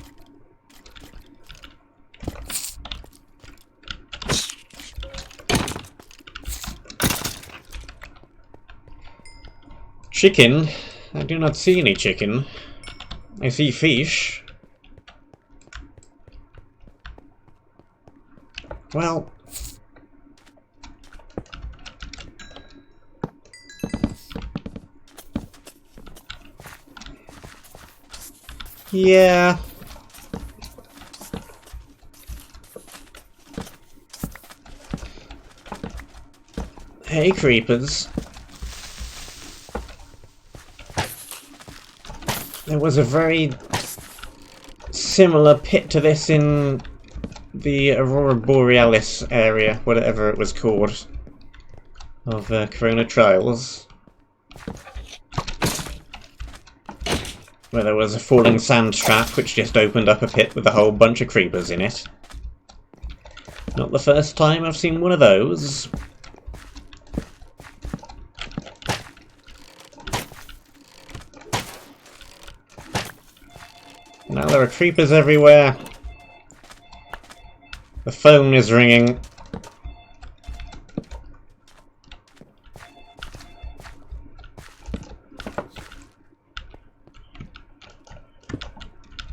A: Chicken? I do not see any chicken. I see fish. Well... yeah... Hey, creepers. There was a very similar pit to this in the Aurora Borealis area, whatever it was called, of Corona Trials, where there was a falling sand trap which just opened up a pit with a whole bunch of creepers in it. Not the first time I've seen one of those. Now there are creepers everywhere. The phone is ringing.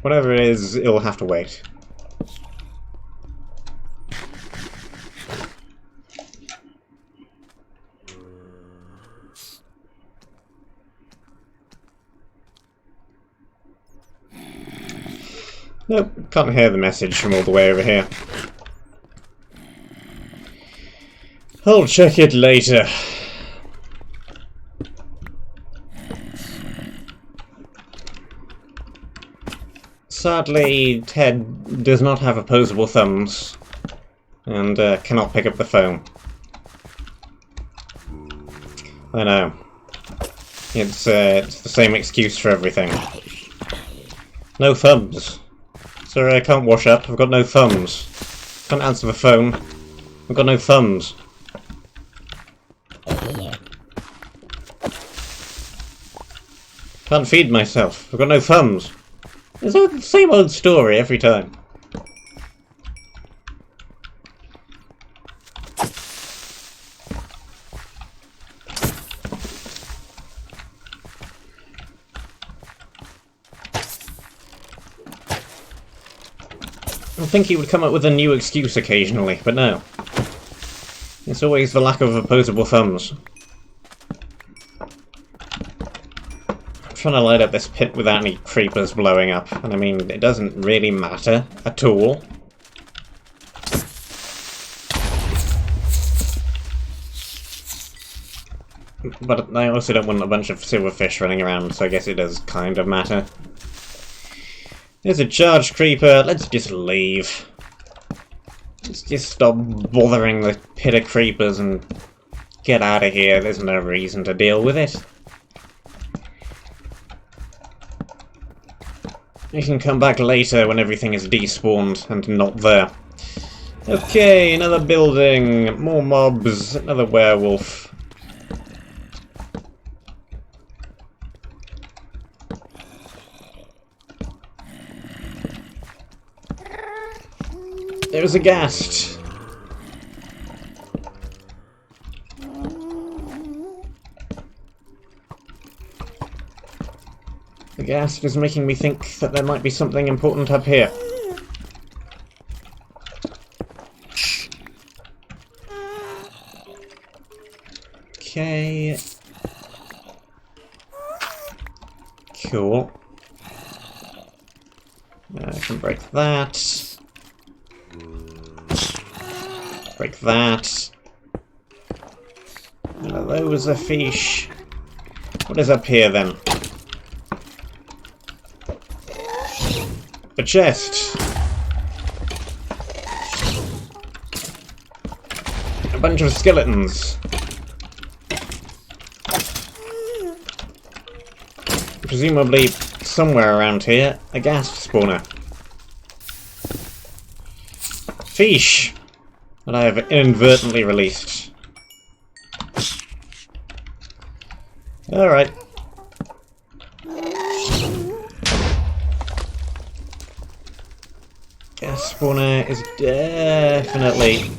A: Whatever it is, it'll have to wait. Nope, can't hear the message from all the way over here. I'll check it later. Sadly, Ted does not have opposable thumbs and cannot pick up the phone. I know. It's the same excuse for everything. No thumbs. Sorry, I can't wash up. I've got no thumbs. Can't answer the phone. I've got no thumbs. Can't feed myself. I've got no thumbs. It's the same old story every time. I think he would come up with a new excuse occasionally, but no. It's always the lack of opposable thumbs. I'm trying to light up this pit without any creepers blowing up, and I mean, it doesn't really matter at all. But I also don't want a bunch of silverfish running around, so I guess it does kind of matter. There's a charged creeper, let's just leave. Let's just stop bothering the pit of creepers and get out of here. There's no reason to deal with it. We can come back later when everything is despawned and not there. Okay, another building, more mobs, another werewolf. There's a ghast. The ghast is making me think that there might be something important up here. Okay. Cool. I can break that. Break that. None of those are fish. What is up here then? A chest. A bunch of skeletons. Presumably somewhere around here, a ghast spawner. Fish! That I have inadvertently released. Alright. Ghast spawner is definitely...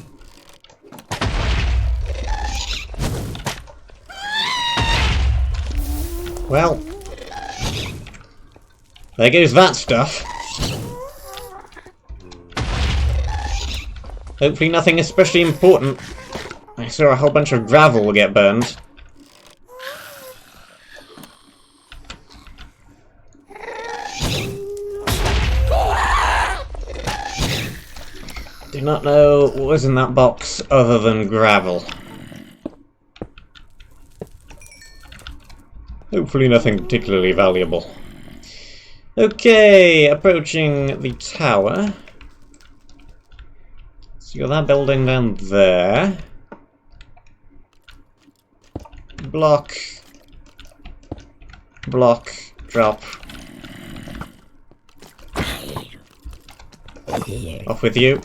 A: Well... There goes that stuff. Hopefully nothing especially important. I saw a whole bunch of gravel get burned. Do not know what was in that box other than gravel. Hopefully nothing particularly valuable. Okay, approaching the tower. So you got that building down there. Block. Block. Drop. Off with you.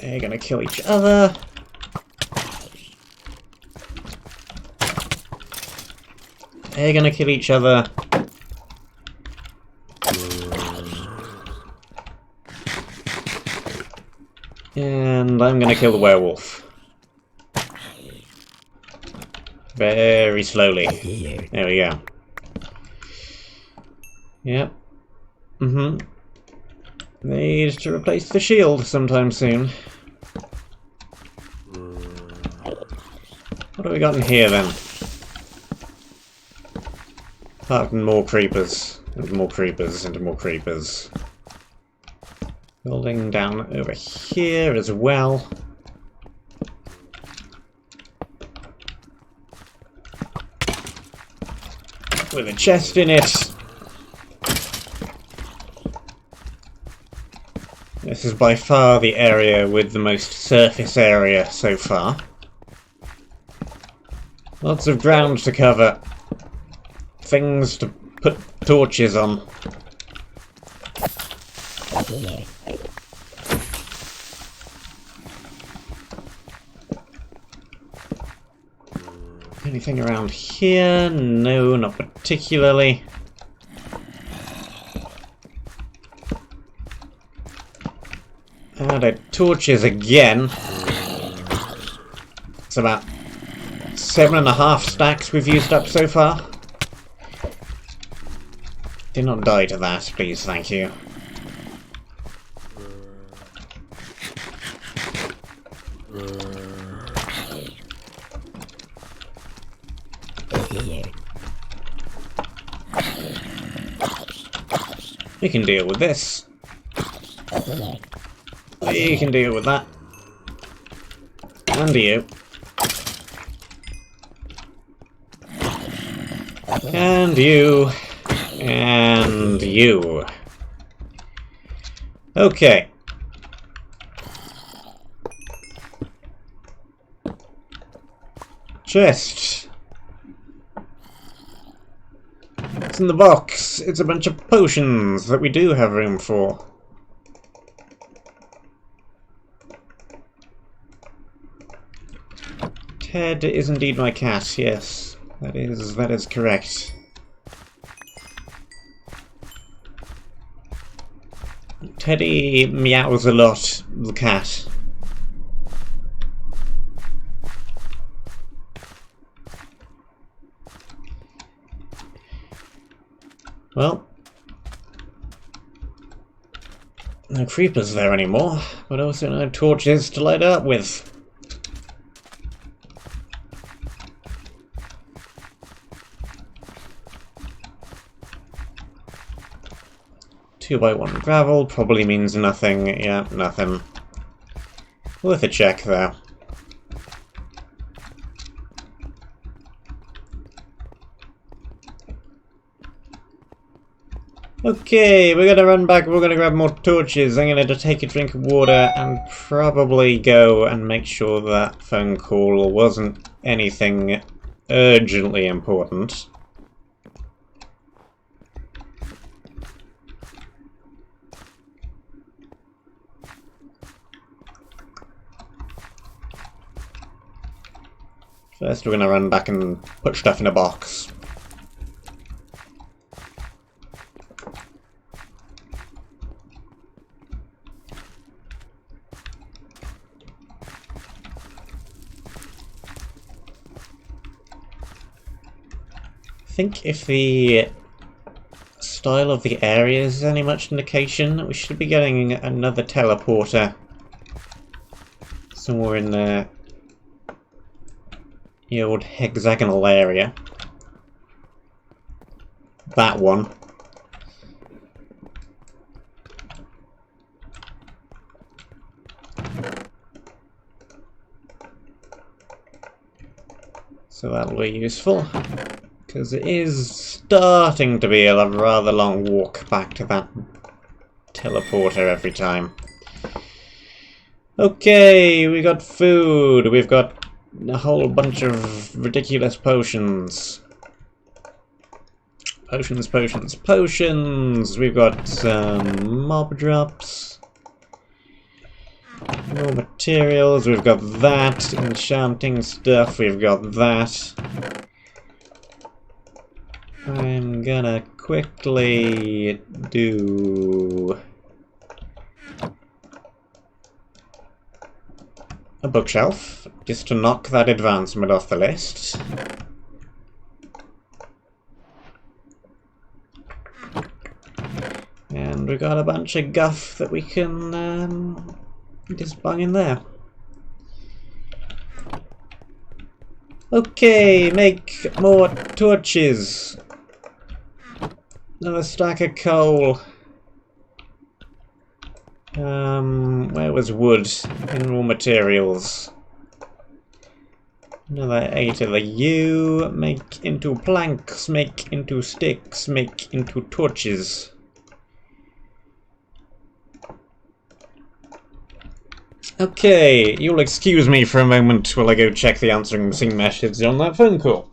A: They're gonna kill each other. They're gonna kill each other. And I'm gonna kill the werewolf. Very slowly. There we go. Yep. Need to replace the shield sometime soon. What have we got in here then? Apart from more creepers, and more creepers, and more creepers. Building down over here as well. With a chest in it. This is by far the area with the most surface area so far. Lots of ground to cover. Things to put torches on. Anything around here? No, not particularly. Added torches again. It's about 7.5 stacks we've used up so far. Do not die to that, please, thank you. You can deal with this. You can deal with that. And you. And you. And you. Okay. Chest. What's in the box? It's a bunch of potions that we do have room for. Ted is indeed my cat, yes. That is correct. Teddy meows a lot, the cat. Well, no creepers there anymore, but also no torches to light up with. Two by one gravel probably means nothing. Yeah, nothing. Worth a check, though. Okay, we're gonna run back, we're gonna grab more torches, I'm gonna take a drink of water and probably go and make sure that phone call wasn't anything urgently important. First we're gonna run back and put stuff in a box. I think if the style of the area is any much indication, we should be getting another teleporter somewhere in the old hexagonal area. That one. So that'll be useful. Because it is starting to be a rather long walk back to that teleporter every time. Okay, we got food. We've got a whole bunch of ridiculous potions. Potions! We've got some mob drops. More materials. We've got that. Enchanting stuff. We've got that. I'm gonna quickly do a bookshelf, just to knock that advancement off the list. And we got a bunch of guff that we can just bung in there. Okay, make more torches. Another stack of coal. Where was wood in raw materials? Another 8 of the U. Make into planks, make into sticks, make into torches. Okay, you'll excuse me for a moment while I go check the answering machine message on that phone call.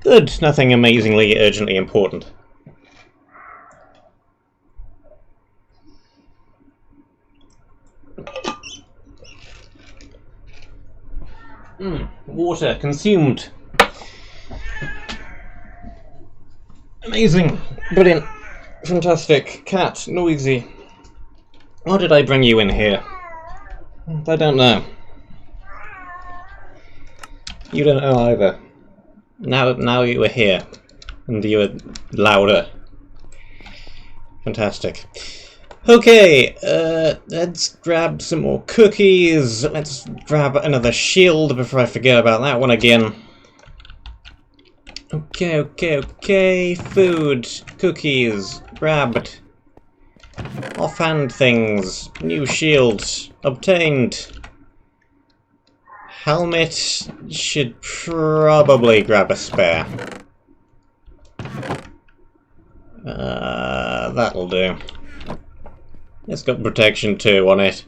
A: Good, nothing amazingly urgently important. Water consumed. Amazing! Brilliant! Fantastic! Cat, noisy. Why did I bring you in here? I don't know. You don't know either. Now you are here. And you are louder. Fantastic. Okay, let's grab some more cookies. Let's grab another shield before I forget about that one again. Okay. Food, cookies, grabbed. Offhand things, new shield, obtained. Helmet, should probably grab a spare. That'll do. It's got protection too on it.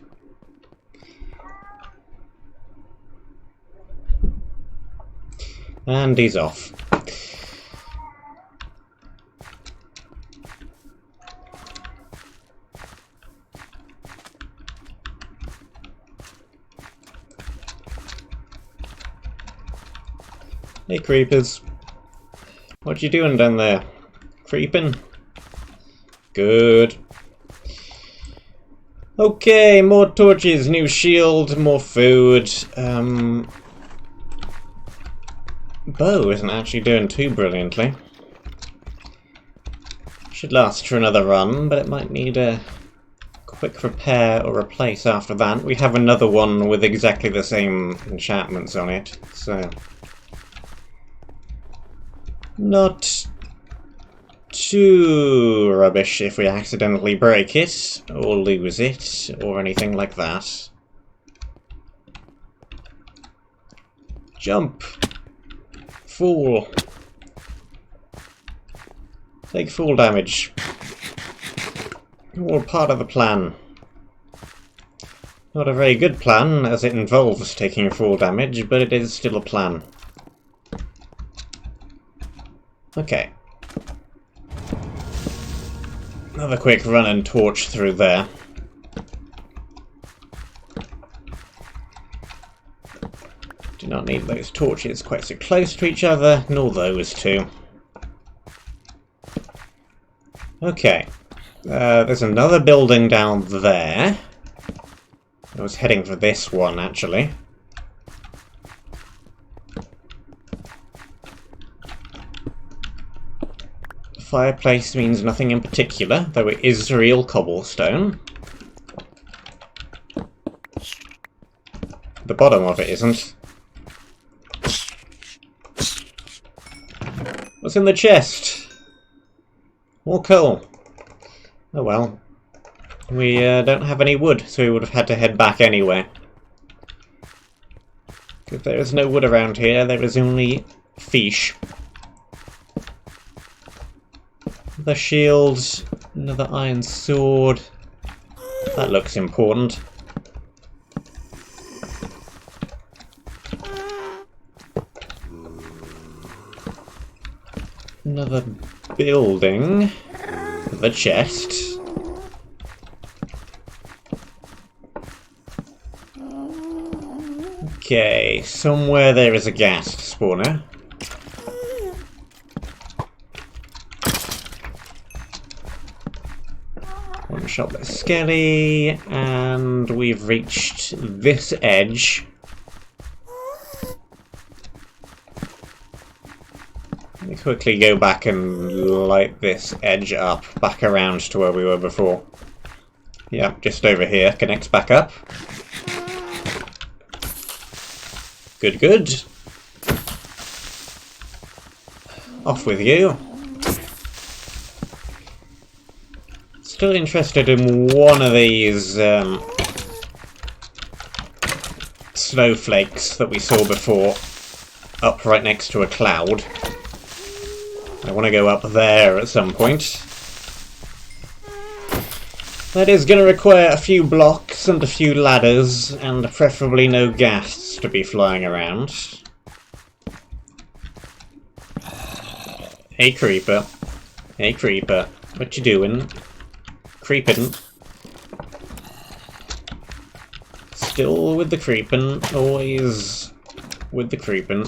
A: And he's off. Hey creepers. What you doing down there? Creeping? Good. Okay, more torches, new shield, more food. Bow isn't actually doing too brilliantly. Should last for another run, but it might need a quick repair or replace after that. We have another one with exactly the same enchantments on it, so... not too rubbish if we accidentally break it, or lose it, or anything like that. Jump! Fall! Take fall damage. All part of the plan. Not a very good plan, as it involves taking fall damage, but it is still a plan. Okay. Another quick run and torch through there. Do not need those torches quite so close to each other, nor those two. Okay. There's another building down there. I was heading for this one, actually. Fireplace means nothing in particular, though it is real cobblestone. The bottom of it isn't. What's in the chest? More coal. Oh well. We don't have any wood, so we would have had to head back anyway. If there is no wood around here, there is only fish. The shields, another iron sword. That looks important. Another building. The chest. Okay, somewhere there is a ghast spawner. One shot the skelly, and we've reached this edge. Let me quickly go back and light this edge up, back around to where we were before. Yep, just over here, connects back up. Good, good. Off with you. Still interested in one of these snowflakes that we saw before, up right next to a cloud. I want to go up there at some point. That is going to require a few blocks and a few ladders, and preferably no ghasts to be flying around. Hey creeper. Hey creeper. What you doing? Creeping. Still with the creeping. Always with the creeping.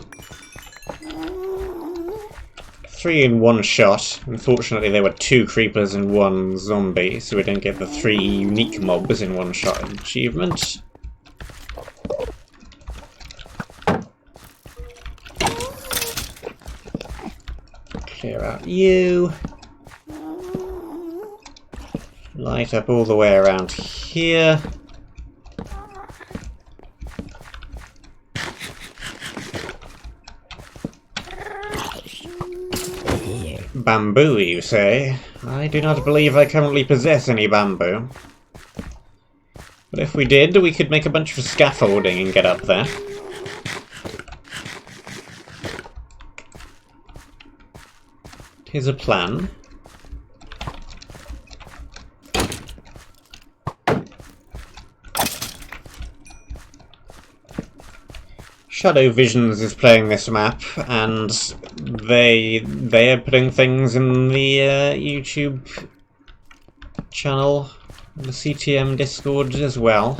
A: 3 in one shot. Unfortunately, there were 2 creepers and 1 zombie, so we didn't get the 3 unique mobs in one shot achievement. Clear out you. Light up all the way around here. Bamboo, you say? I do not believe I currently possess any bamboo. But if we did, we could make a bunch of scaffolding and get up there. Here's a plan. Shadow Visions is playing this map, and they are putting things in the YouTube channel, the CTM Discord as well.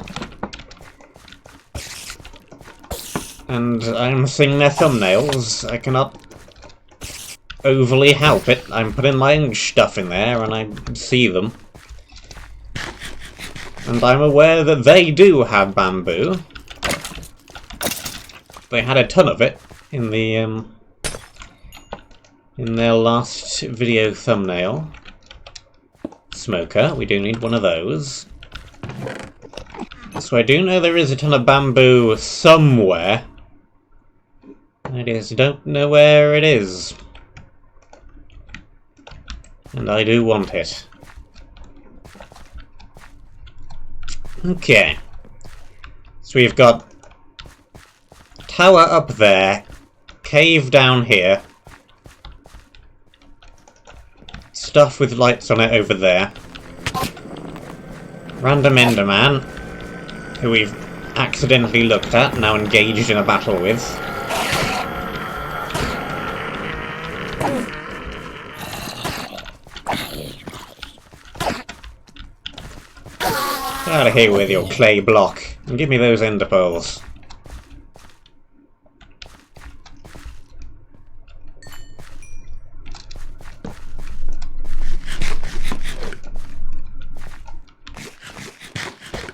A: And I'm seeing their thumbnails. I cannot overly help it. I'm putting my own stuff in there, and I see them. And I'm aware that they do have bamboo. They had a ton of it in the in their last video thumbnail. Smoker, we do need one of those. So I do know there is a ton of bamboo somewhere. I just don't know where it is. And I do want it. Okay. So we've got tower up there, cave down here, stuff with lights on it over there, random enderman, who we've accidentally looked at, now engaged in a battle with. Get out of here with your clay block, and give me those ender pearls.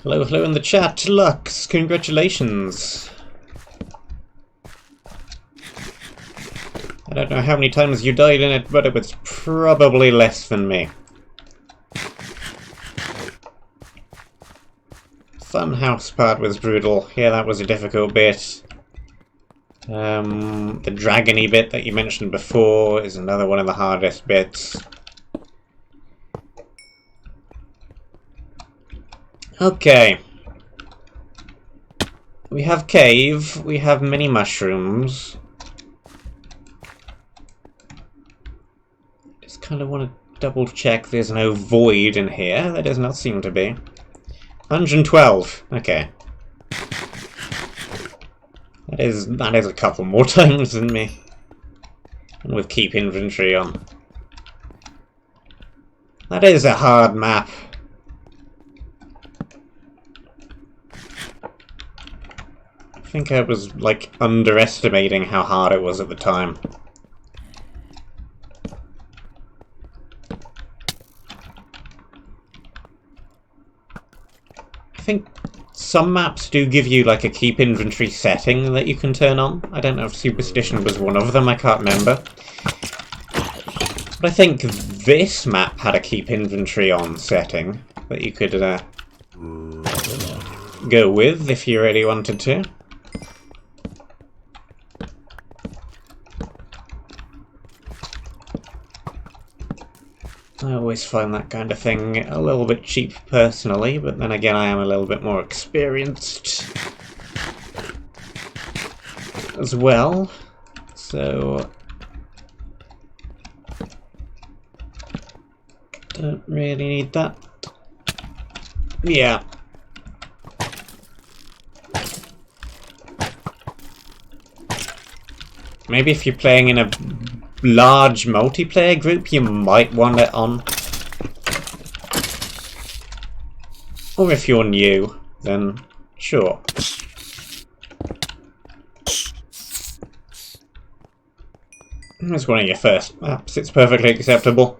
A: Hello, hello in the chat, Lux, congratulations. I don't know how many times you died in it, but it was probably less than me. Funhouse part was brutal. Yeah, that was a difficult bit. The dragony bit that you mentioned before is another one of the hardest bits. Okay. We have cave, we have mini mushrooms. Just kind of want to double check there's no void in here. There does not seem to be. 112. Okay. That is a couple more times than me. And with keep inventory on. That is a hard map. I think I was, like, underestimating how hard it was at the time. I think some maps do give you, like, a keep inventory setting that you can turn on. I don't know if Superstition was one of them, I can't remember. But I think this map had a keep inventory on setting that you could go with if you really wanted to. I always find that kind of thing a little bit cheap personally, but then again I am a little bit more experienced as well, so don't really need that. Yeah. Maybe if you're playing in a large multiplayer group, you might want it on. Or if you're new, then sure. That's one of your first maps. It's perfectly acceptable.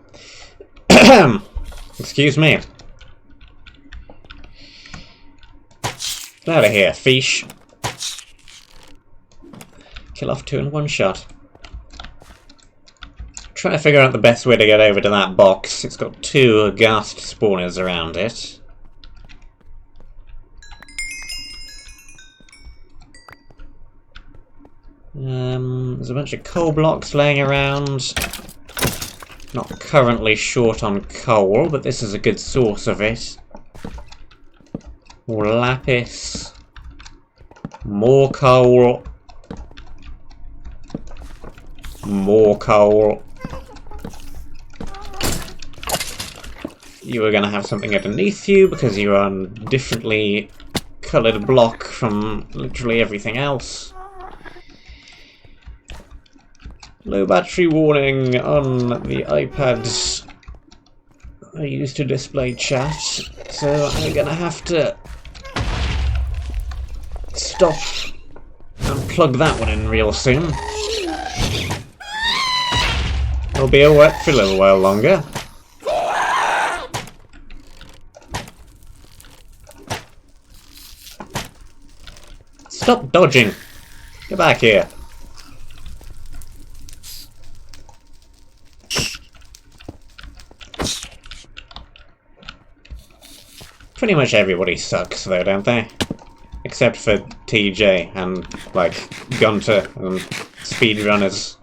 A: Excuse me. Get out of here, fish. Kill off 2 in 1 shot. Try to figure out the best way to get over to that box. It's got 2 ghast spawners around it. There's a bunch of coal blocks laying around. Not currently short on coal, but this is a good source of it. More lapis. More coal. More coal. You are going to have something underneath you because you're on a differently coloured block from literally everything else. Low battery warning on the iPads I use to display chat, so I'm going to have to stop and plug that one in real soon. It'll be alright for a little while longer. Stop dodging! Get back here. Pretty much everybody sucks though, don't they? Except for TJ and, like, Gunter and speedrunners.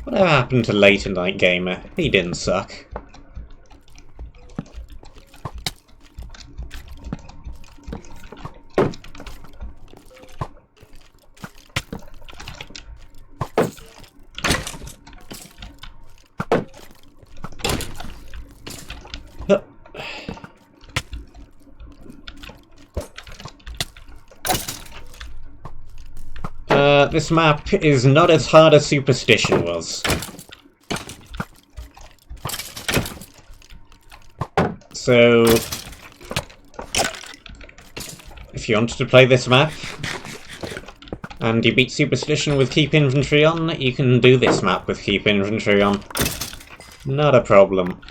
A: Whatever happened to Later Night Gamer? He didn't suck. This map is not as hard as Superstition was. So, if you wanted to play this map, and you beat Superstition with Keep Inventory on, you can do this map with Keep Inventory on. Not a problem.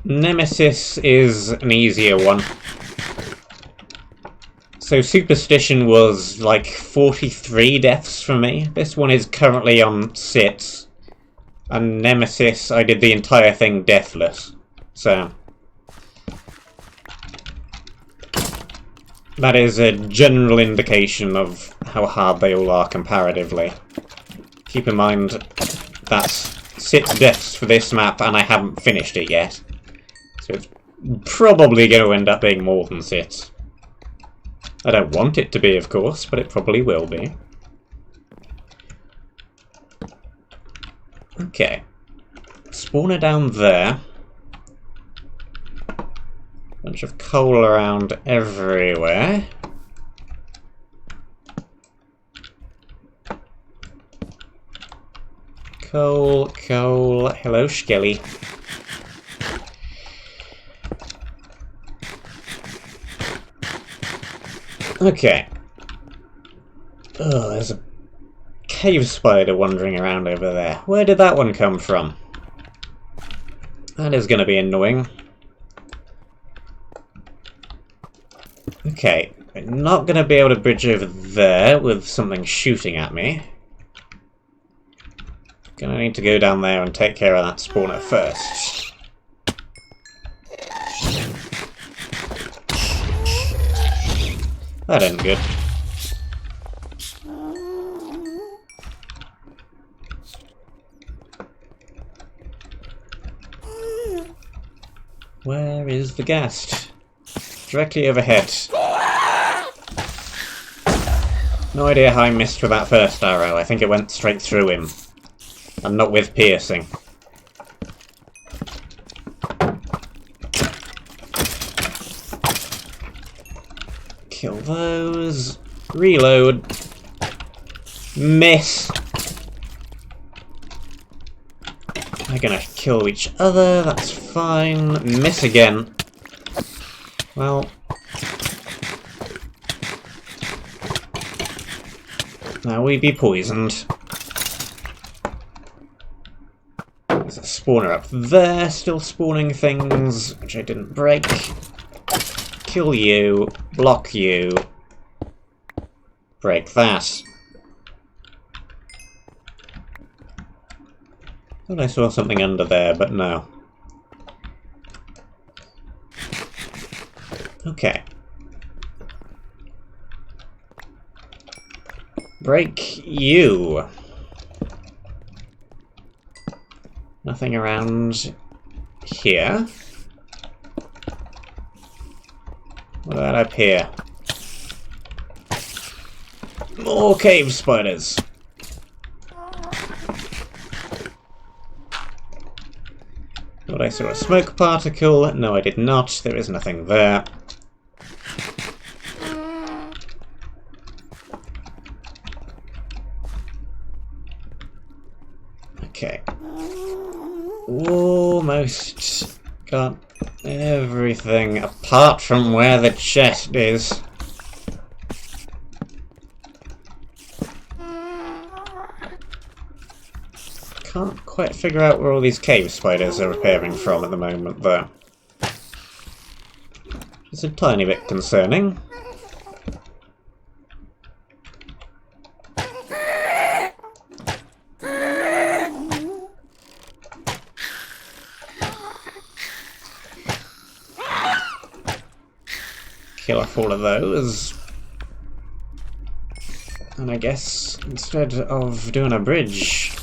A: Nemesis is an easier one. So Superstition was like 43 deaths for me. This one is currently on 6. And Nemesis, I did the entire thing deathless. So that is a general indication of how hard they all are comparatively. Keep in mind, that's 6 deaths for this map and I haven't finished it yet. So it's probably going to end up being more than 6. I don't want it to be, of course, but it probably will be. Okay. Spawner down there. Bunch of coal around everywhere. Coal, coal. Hello, Skelly. Okay. Oh, there's a cave spider wandering around over there. Where did that one come from? That is going to be annoying. Okay, I'm not going to be able to bridge over there with something shooting at me. Gonna need to go down there and take care of that spawner first. That ain't good. Where is the ghast? Directly overhead. No idea how I missed with that first arrow. I think it went straight through him. And not with piercing. Kill those. Reload. Miss. They're gonna kill each other, that's fine. Miss again. Well... now we be poisoned. There's a spawner up there, still spawning things, which I didn't break. Kill you, block you, break that. Thought I saw something under there, but no. Okay. Break you. Nothing around here. What about up here? More cave spiders. Thought I saw a smoke particle. No, I did not. There is nothing there. Okay. Almost got everything apart from where the chest is. Can't quite figure out where all these cave spiders are appearing from at the moment, though. It's a tiny bit concerning. Kill off all of those. And I guess instead of doing a bridge,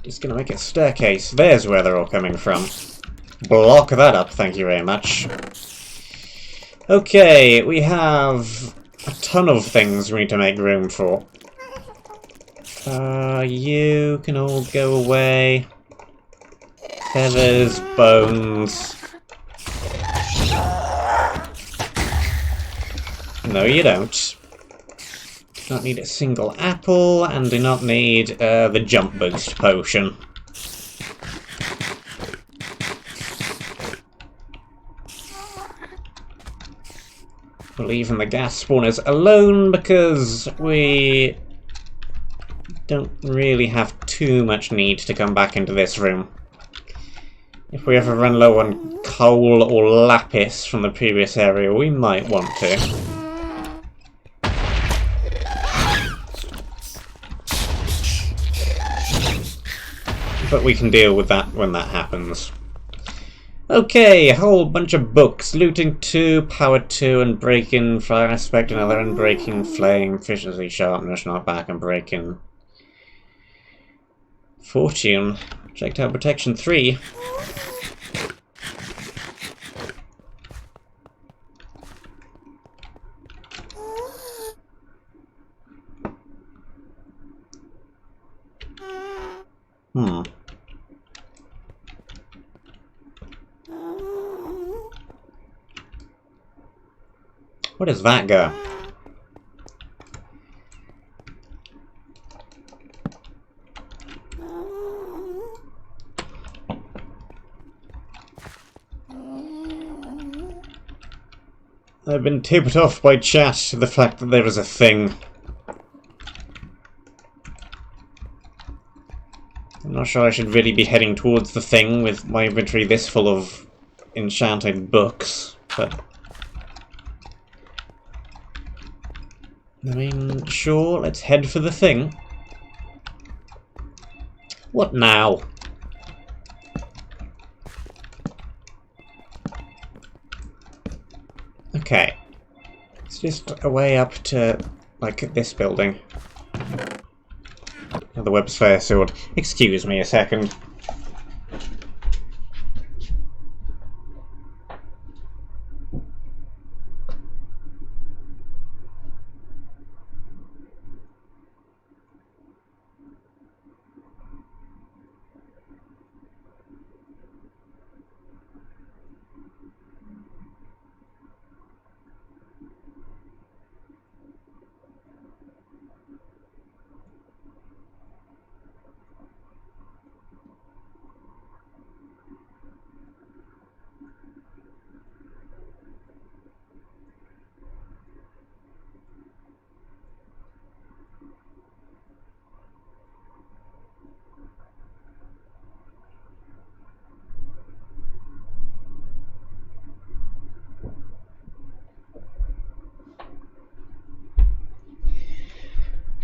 A: just gonna make a staircase. There's where they're all coming from. Block that up, thank you very much. Okay, we have a ton of things we need to make room for. You can all go away. Feathers, bones. No, you don't. Do not need a single apple, and do not need the jump boost potion. We're leaving the gas spawners alone because we don't really have too much need to come back into this room. If we ever run low on coal or lapis from the previous area, we might want to. But we can deal with that when that happens. Okay, a whole bunch of books. Looting 2, Power 2, and Breaking, Fire Aspect, another, and Breaking, Flame, Efficiency, Sharpness, Not Back, and Breaking. Fortune. Projectile Protection 3. Where does that go? I've been tipped off by chat to the fact that there is a thing. I'm not sure I should really be heading towards the thing with my inventory this full of enchanted books, but... I mean, sure, let's head for the thing. What now? Okay. It's just a way up to, like, this building. The web's fair sword. Excuse me a second.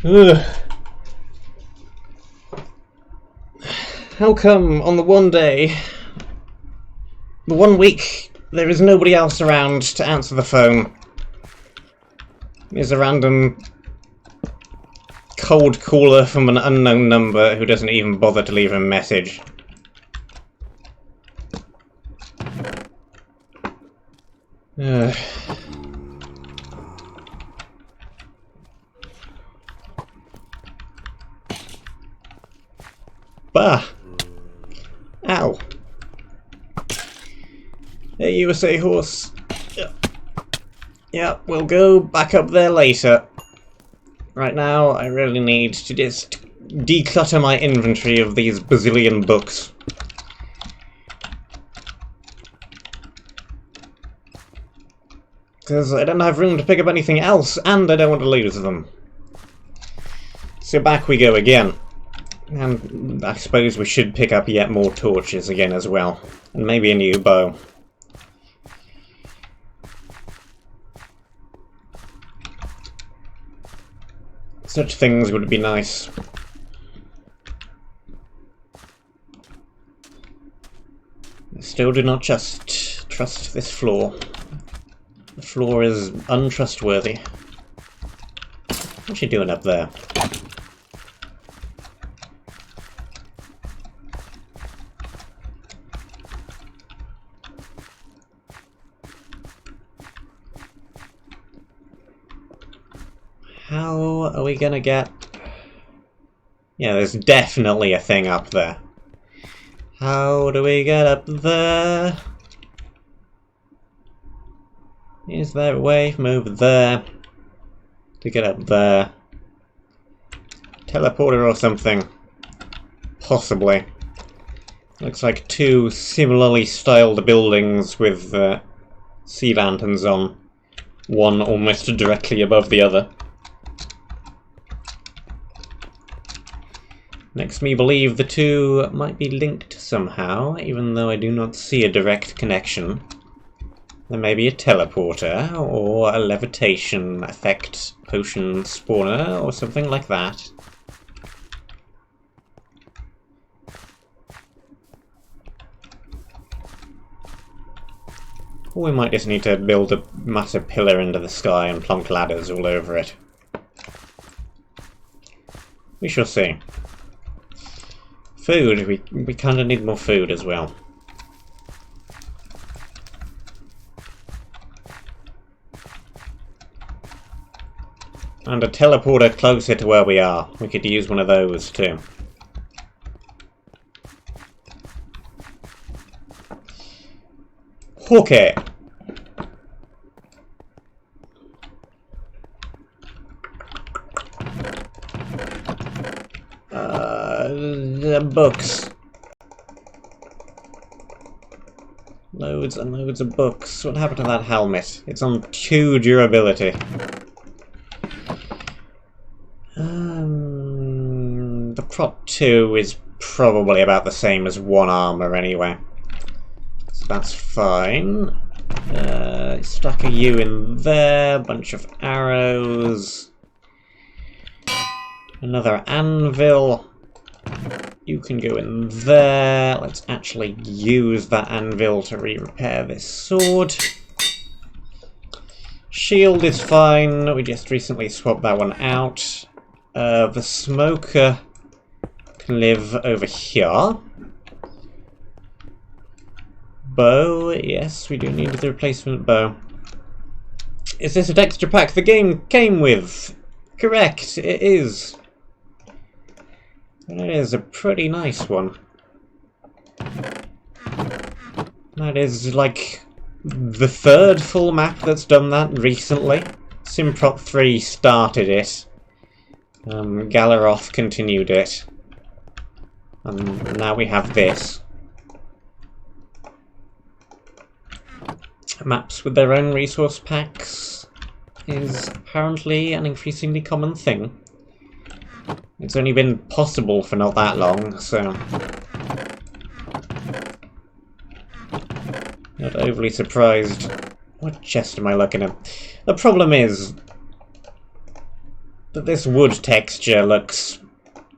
A: Ugh. How come on the one day, the 1 week, there is nobody else around to answer the phone? There's a random cold caller from an unknown number who doesn't even bother to leave a message. Bah! Ow! Hey, USA horse. Yeah, we'll go back up there later. Right now, I really need to just declutter my inventory of these bazillion books. Because I don't have room to pick up anything else, and I don't want to lose them. So back we go again. And I suppose we should pick up yet more torches again as well. And maybe a new bow. Such things would be nice. I still do not just trust this floor. The floor is untrustworthy. What's she doing up there? How are we gonna get... Yeah, there's definitely a thing up there. How do we get up there? Is there a way from over there to get up there? Teleporter or something? Possibly. Looks like two similarly styled buildings with sea lanterns on. One almost directly above the other. Makes me believe the two might be linked somehow, even though I do not see a direct connection. There may be a teleporter, or a levitation effect potion spawner, or something like that. Or we might just need to build a massive pillar into the sky and plonk ladders all over it. We shall see. Food, we kind of need more food as well. And a teleporter closer to where we are. We could use one of those too. Okay. The books. Loads and loads of books. What happened to that helmet? It's on 2 durability. The prop 2 is probably about the same as 1 armor anyway. So that's fine. Stack a U in there, bunch of arrows. Another anvil. You can go in there. Let's actually use that anvil to re-repair this sword. Shield is fine. We just recently swapped that one out. The smoker can live over here. Bow, yes, we do need the replacement bow. Is this a texture pack the game came with? Correct, it is. And it is a pretty nice one. That is like the 3rd full map that's done that recently. Simprop 3 started it. Galaroth continued it. And now we have this. Maps with their own resource packs is apparently an increasingly common thing. It's only been possible for not that long, so not overly surprised. What chest am I looking at? The problem is that this wood texture looks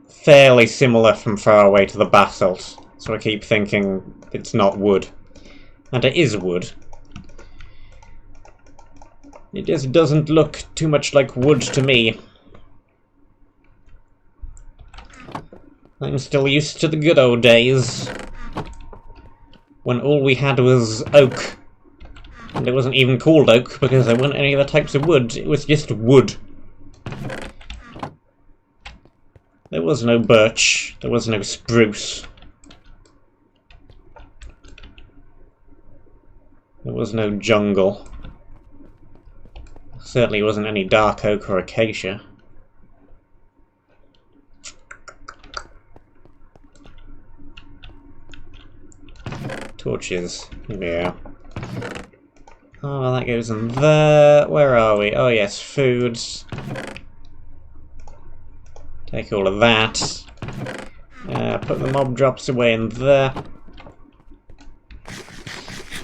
A: fairly similar from far away to the basalt, so I keep thinking it's not wood. And it is wood. It just doesn't look too much like wood to me. I'm still used to the good old days, when all we had was oak. And it wasn't even called oak, because there weren't any other types of wood, it was just wood. There was no birch, there was no spruce. There was no jungle. Certainly wasn't any dark oak or acacia. Torches. Yeah. Oh, well, that goes in there. Where are we? Oh, yes, foods. Take all of that. Put the mob drops away in there.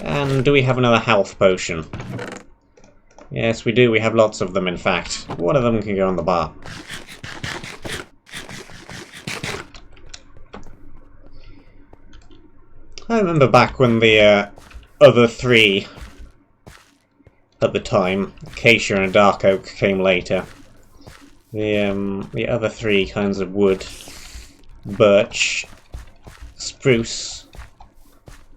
A: And do we have another health potion? Yes, we do. We have lots of them, in fact. One of them can go on the bar. I remember back when the other three, at the time, acacia and dark oak came later. The other three kinds of wood, birch, spruce,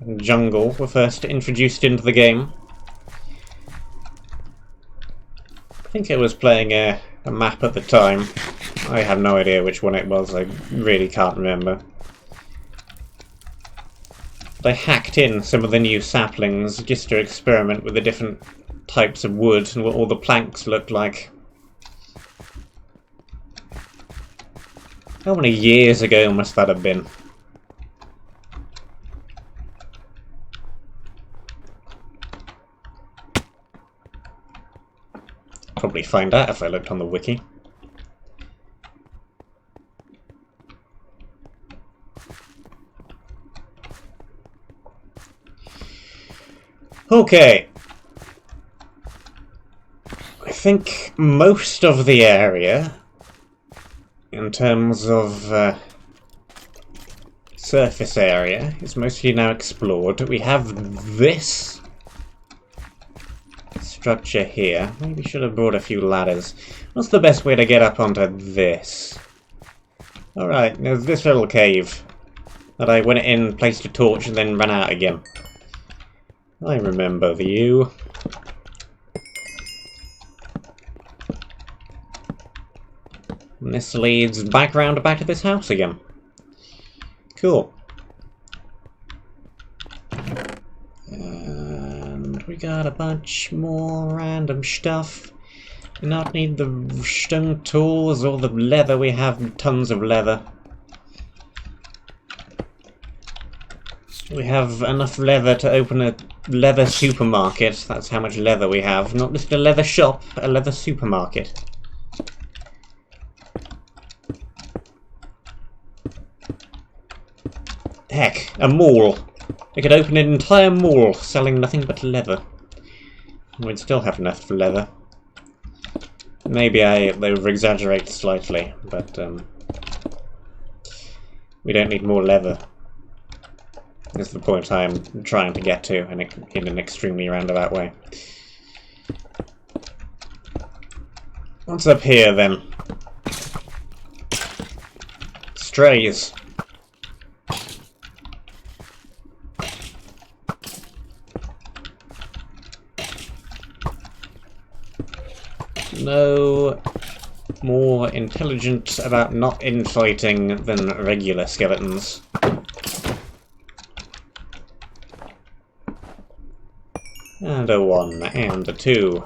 A: and jungle were first introduced into the game. I think I was playing a map at the time. I have no idea which one it was, I really can't remember. But I hacked in some of the new saplings just to experiment with the different types of wood and what all the planks looked like. How many years ago must that have been? Probably find out if I looked on the wiki. Okay. I think most of the area, in terms of surface area, is mostly now explored. We have this structure here. Maybe should have brought a few ladders. What's the best way to get up onto this? Alright, there's this little cave that I went in, placed a torch, and then ran out again. I remember you. And this leads back to this house again. Cool. And we got a bunch more random stuff. Do not need the stone tools or the leather. We have tons of leather. We have enough leather to open a leather supermarket. That's how much leather we have. Not just a leather shop, a leather supermarket. Heck, a mall. We could open an entire mall selling nothing but leather. We'd still have enough for leather. Maybe I over-exaggerate slightly, but we don't need more leather. Is the point I'm trying to get to in an extremely roundabout way. What's up here then? Strays. No more intelligent about not infighting than regular skeletons. And a 1, and a 2.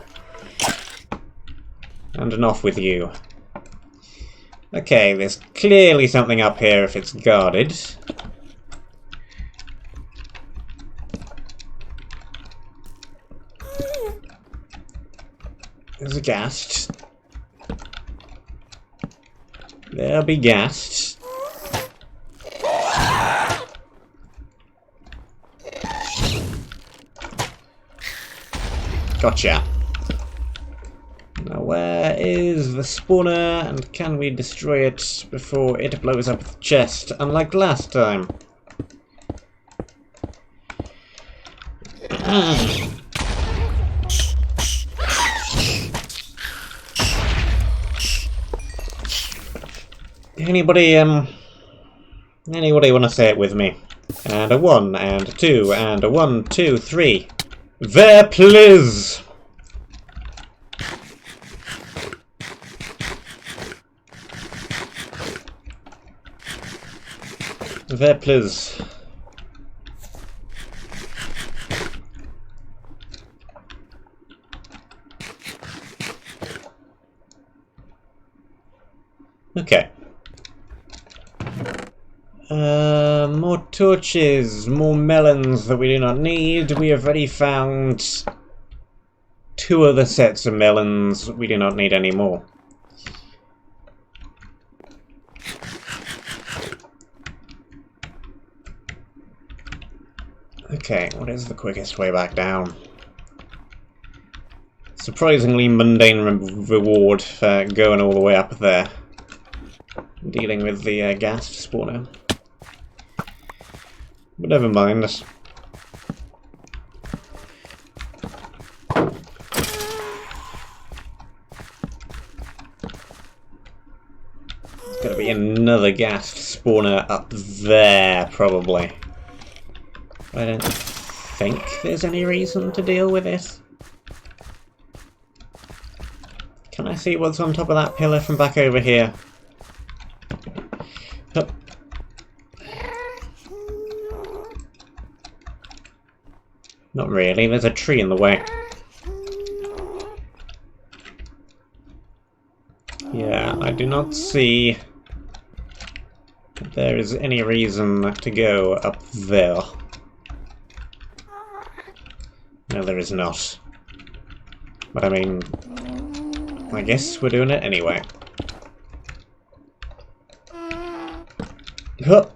A: And an off with you. Okay, there's clearly something up here if it's guarded. There's a ghast. There'll be ghasts. Gotcha. Now where is the spawner, and can we destroy it before it blows up the chest, unlike last time? Anybody want to say it with me? And a 1, and a 2, and a 1, 2, 3. There, please! There, please. Okay. More torches, more melons that we do not need. We have already found 2 other sets of melons. We do not need any more. Okay, what is the quickest way back down? Surprisingly mundane reward for going all the way up there. Dealing with the gas spawner. But never mind. There's gotta be another gas spawner up there, probably. I don't think there's any reason to deal with it. Can I see what's on top of that pillar from back over here? Oh. Not really, there's a tree in the way. Yeah, I do not see that there is any reason to go up there. No, there is not. But I mean, I guess we're doing it anyway. Huh.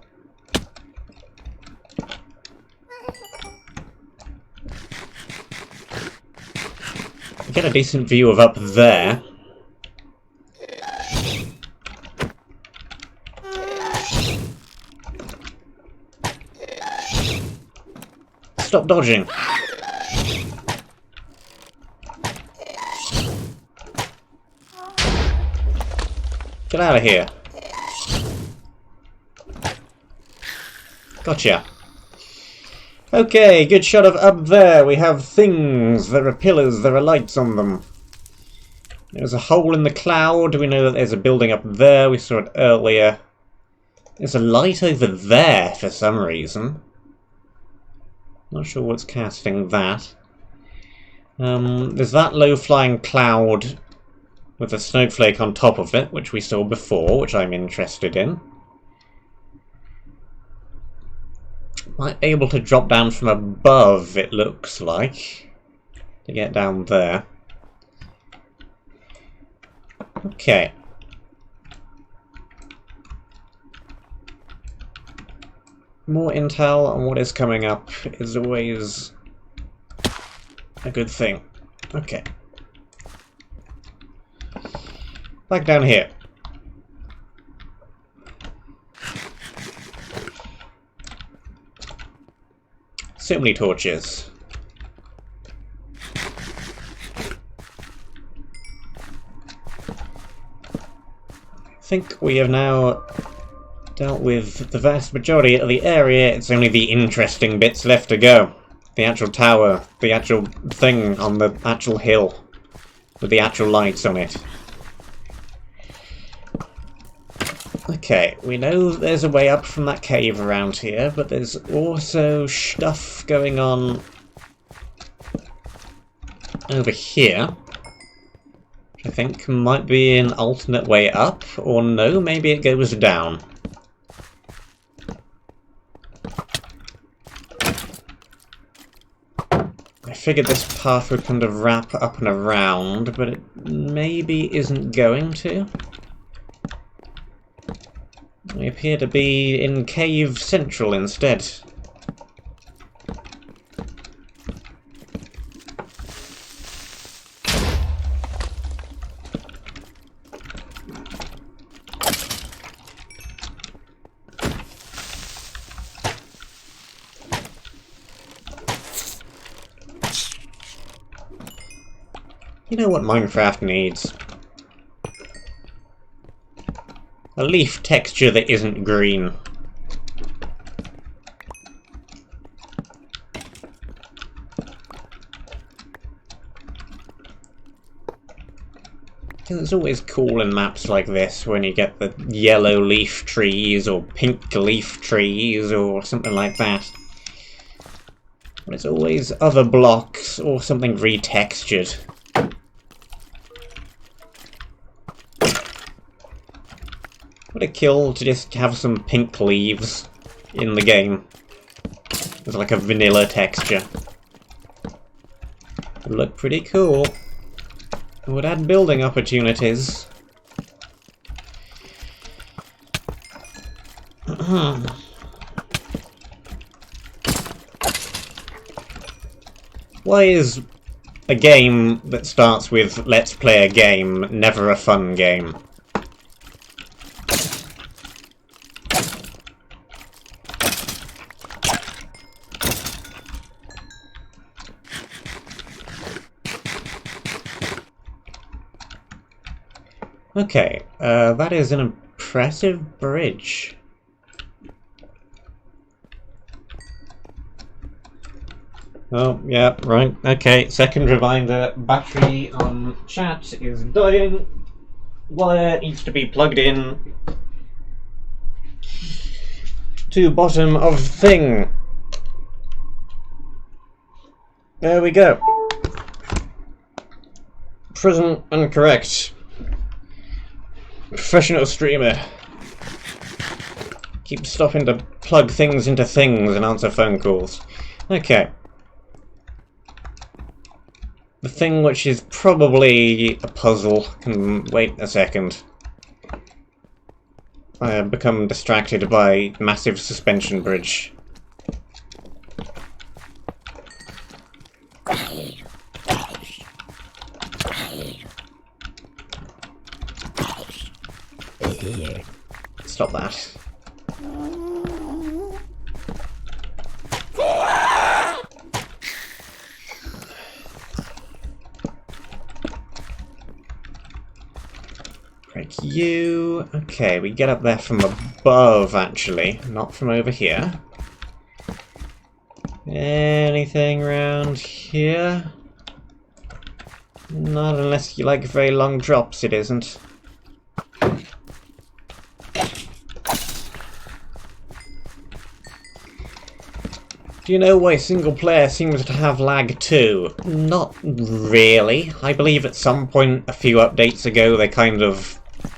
A: Get a decent view of up there. Stop dodging. Get out of here. Gotcha. Okay, good shot of up there. We have things. There are pillars. There are lights on them. There's a hole in the cloud. We know that there's a building up there. We saw it earlier. There's a light over there for some reason. Not sure what's casting that. There's that low-flying cloud with a snowflake on top of it, which we saw before, which I'm interested in. Might be able to drop down from above, it looks like, to get down there. Okay. More intel on what is coming up is always a good thing. Okay. Back down here. So many torches. I think we have now dealt with the vast majority of the area. It's only the interesting bits left to go. The actual tower, the actual thing on the actual hill, with the actual lights on it. Okay, we know there's a way up from that cave around here, but there's also stuff going on over here, which I think might be an alternate way up, or no, maybe it goes down. I figured this path would kind of wrap up and around, but it maybe isn't going to. We appear to be in Cave Central instead. You know what Minecraft needs? A leaf texture that isn't green. It's always cool in maps like this when you get the yellow leaf trees or pink leaf trees or something like that. But it's always other blocks or something retextured. Would it kill to just have some pink leaves in the game? It's like a vanilla texture. It would look pretty cool. It would add building opportunities. Why is a game that starts with "let's play a game" never a fun game? Okay, that is an impressive bridge. Oh, yeah, right, okay, second reminder, battery on chat is dying. Wire needs to be plugged in to bottom of thing. There we go. Present and correct. Professional streamer. Keep stopping to plug things into things and answer phone calls. Okay. The thing which is probably a puzzle can wait a second. I have become distracted by massive suspension bridge. Stop that. Break you. Okay, we get up there from above, actually, not from over here. Anything around here? Not unless you like very long drops, it isn't. Do you know why single player seems to have lag too? Not really. I believe at some point a few updates ago they kind of... I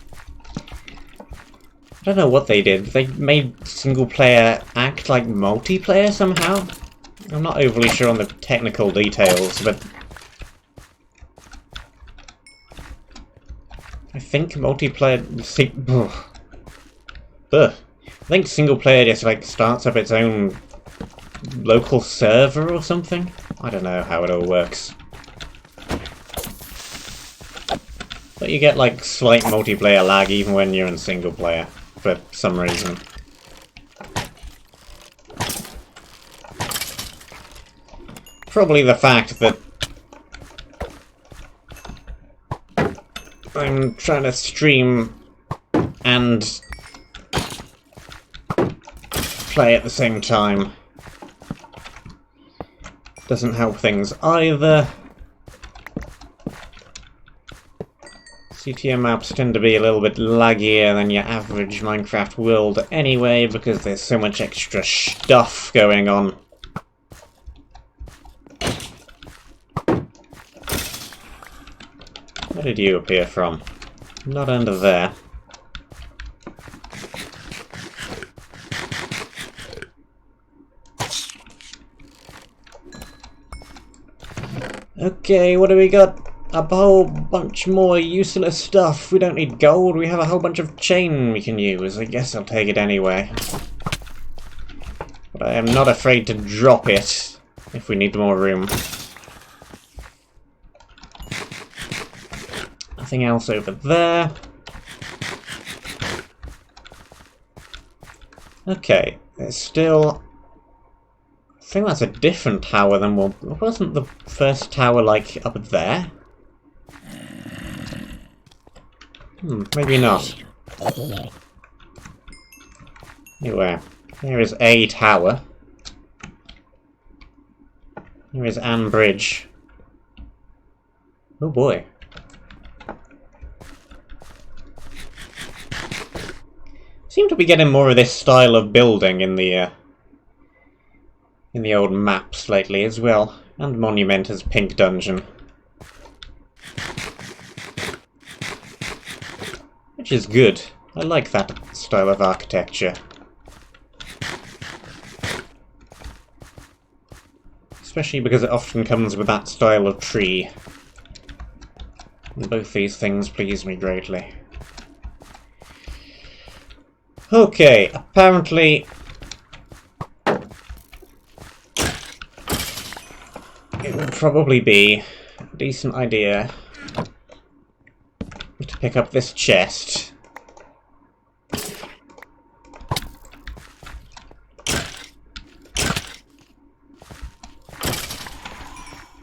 A: don't know what they did. They made single player act like multiplayer somehow? I'm not overly sure on the technical details, but... I think multiplayer... I think single player just like starts up its own local server or something? I don't know how it all works. But you get like slight multiplayer lag even when you're in single player, for some reason. Probably the fact that I'm trying to stream and play at the same time. Doesn't help things either. CTM maps tend to be a little bit laggier than your average Minecraft world anyway, because there's so much extra stuff going on. Where did you appear from? Not under there. Okay, what do we got? A whole bunch more useless stuff. We don't need gold, we have a whole bunch of chain we can use. I guess I'll take it anyway. But I am not afraid to drop it if we need more room. Nothing else over there. Okay, there's still... I think that's a different tower than one. Wasn't the first tower like up there? Maybe not. Anyway, here is a tower. Here is an bridge. Oh boy. Seem to be getting more of this style of building in the old maps lately as well. And Monument as Pink Dungeon. Which is good. I like that style of architecture. Especially because it often comes with that style of tree. And both these things please me greatly. Okay, apparently it would probably be a decent idea to pick up this chest.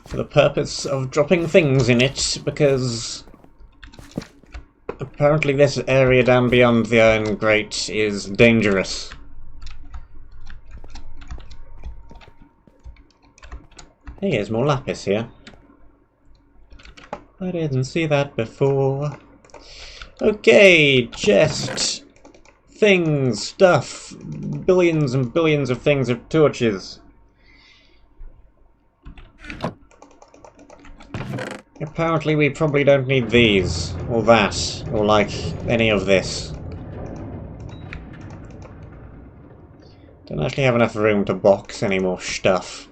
A: For the purpose of dropping things in it, because apparently this area down beyond the Iron Grate is dangerous. Hey, there's more lapis here. I didn't see that before. Okay, chest. Things, stuff. Billions and billions of things of torches. Apparently we probably don't need these, or that, or like any of this. Don't actually have enough room to box any more stuff.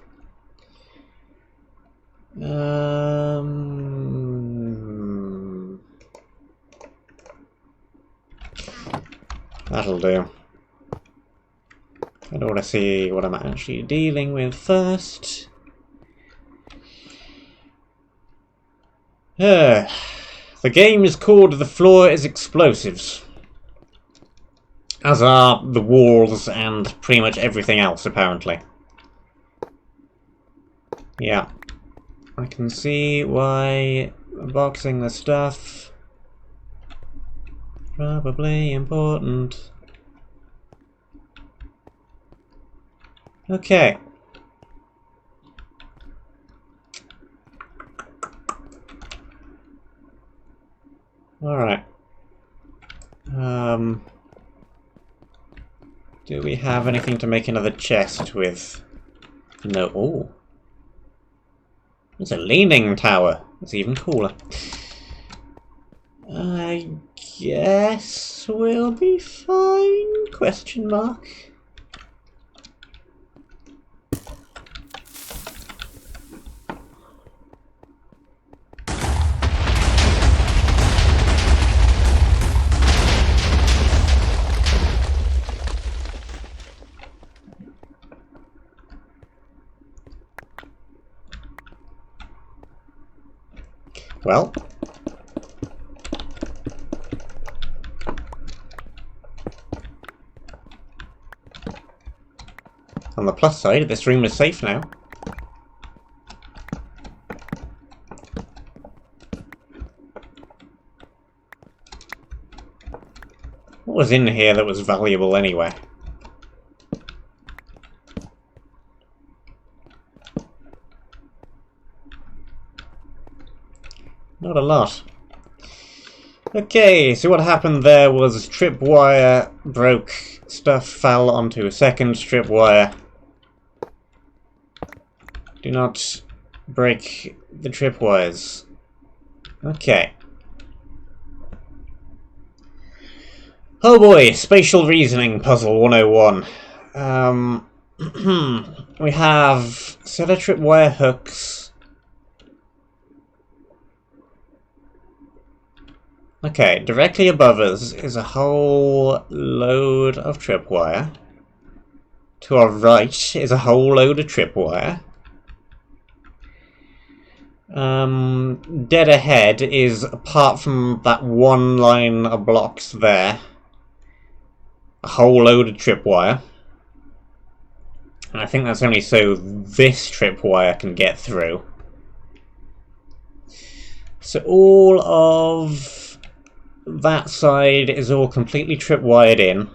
A: That'll do. I don't want to see what I'm actually dealing with first. The game is called The Floor is Explosives. As are the walls and pretty much everything else, apparently. Yeah. I can see why boxing the stuff probably important. Okay. Alright. Do we have anything to make another chest with? No. Oh. It's a leaning tower. It's even cooler. I guess we'll be fine? Question mark. Well, on the plus side, this room is safe now. What was in here that was valuable anyway? Not a lot. Okay, so what happened there was tripwire broke, stuff fell onto a second tripwire. Do not break the tripwires. Okay. Oh boy, spatial reasoning puzzle 101. We have set of tripwire hooks. Okay, directly above us is a whole load of tripwire. To our right is a whole load of tripwire. Dead ahead is, apart from that one line of blocks there, a whole load of tripwire. And I think that's only so this tripwire can get through. So all of that side is all completely tripwired in.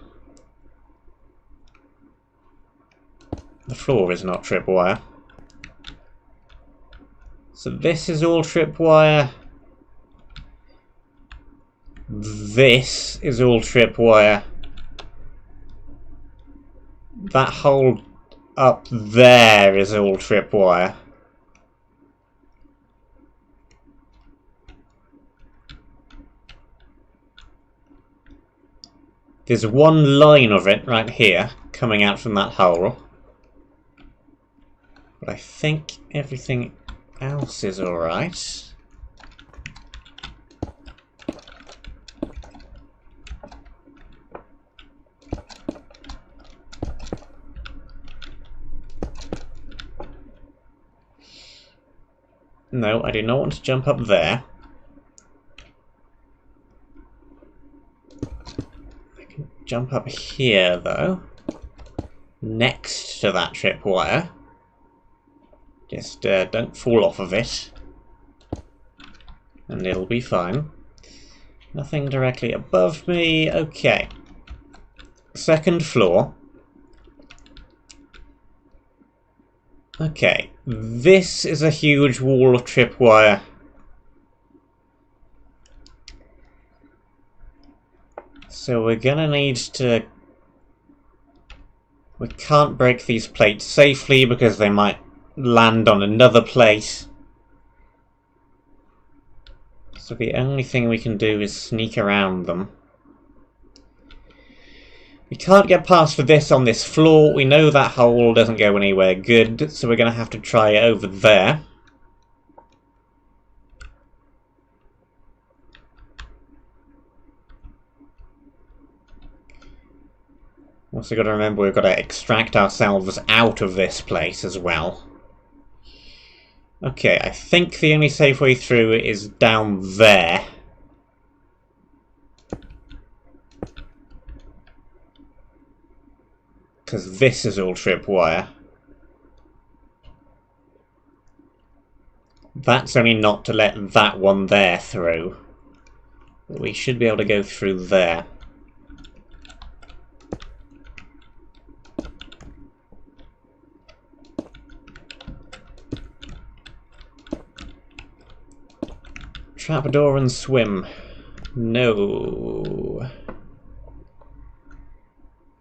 A: The floor is not tripwire. So this is all tripwire. This is all tripwire. That hole up there is all tripwire. There's one line of it right here coming out from that hole. But I think everything else is alright. No, I do not want to jump up there. I can jump up here, though. Next to that tripwire. Just don't fall off of it. And it'll be fine. Nothing directly above me. Okay. Second floor. Okay. This is a huge wall of tripwire. So we're gonna need to... We can't break these plates safely because they might land on another plate. So the only thing we can do is sneak around them. We can't get past for this on this floor. We know that hole doesn't go anywhere good, so we're going to have to try it over there. Also got to remember we've got to extract ourselves out of this place as well. Okay, I think the only safe way through is down there. Because this is all tripwire. That's only not to let that one there through. But we should be able to go through there. Trapdoor and swim. No.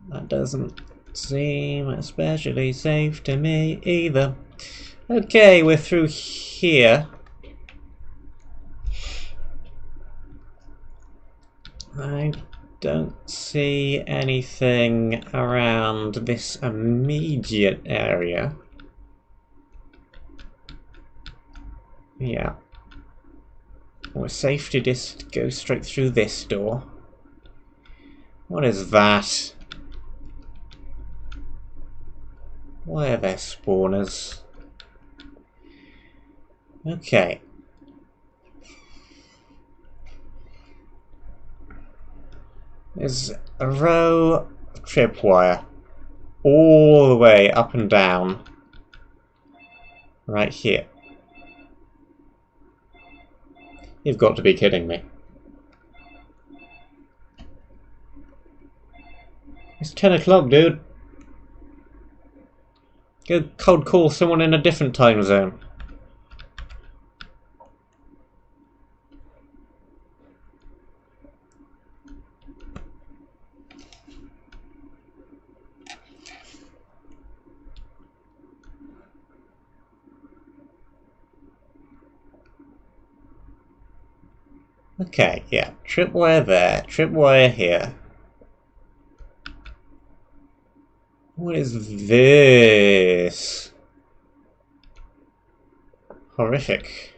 A: That doesn't seem especially safe to me either. Okay, we're through here. I don't see anything around this immediate area. Yeah. We're safe to just go straight through this door. What is that? Why are there spawners? Okay. There's a row of tripwire all the way up and down right here. You've got to be kidding me. It's 10 o'clock, dude. Go cold call someone in a different time zone. Okay, yeah, tripwire there, tripwire here. What is this? Horrific.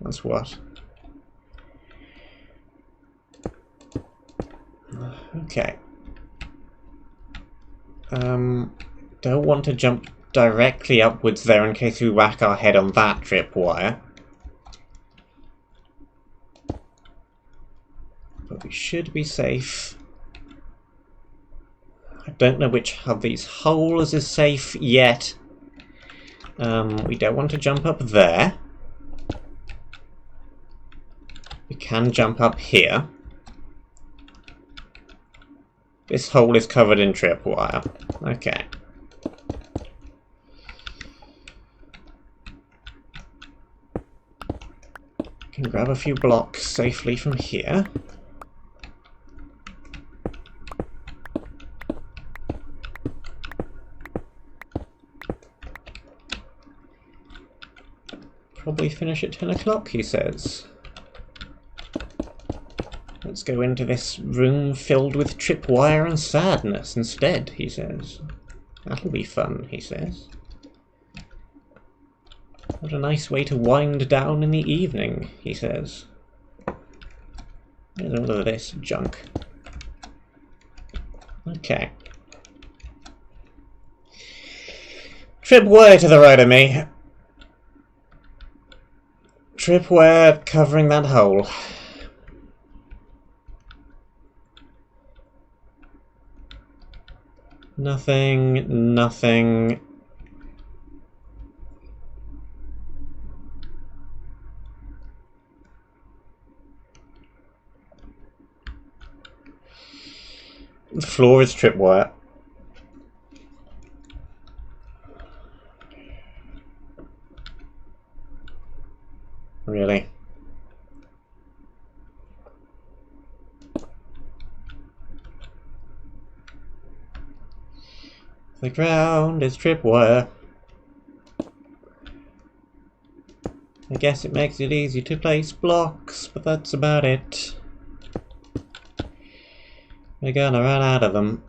A: That's what? Okay. Don't want to jump directly upwards there in case we whack our head on that tripwire. But we should be safe. I don't know which of these holes is safe yet. We don't want to jump up there. can jump up here. This hole is covered in tripwire. Okay. Can grab a few blocks safely from here. Probably finish at 10 o'clock, he says. Let's go into this room filled with tripwire and sadness instead, he says. That'll be fun, he says. What a nice way to wind down in the evening, he says. There's all of this junk. Okay. Tripwire to the right of me. Tripwire covering that hole. Nothing, nothing. The floor is tripwire. Really? The ground is tripwire. I guess it makes it easy to place blocks, but that's about it. We're gonna run out of them.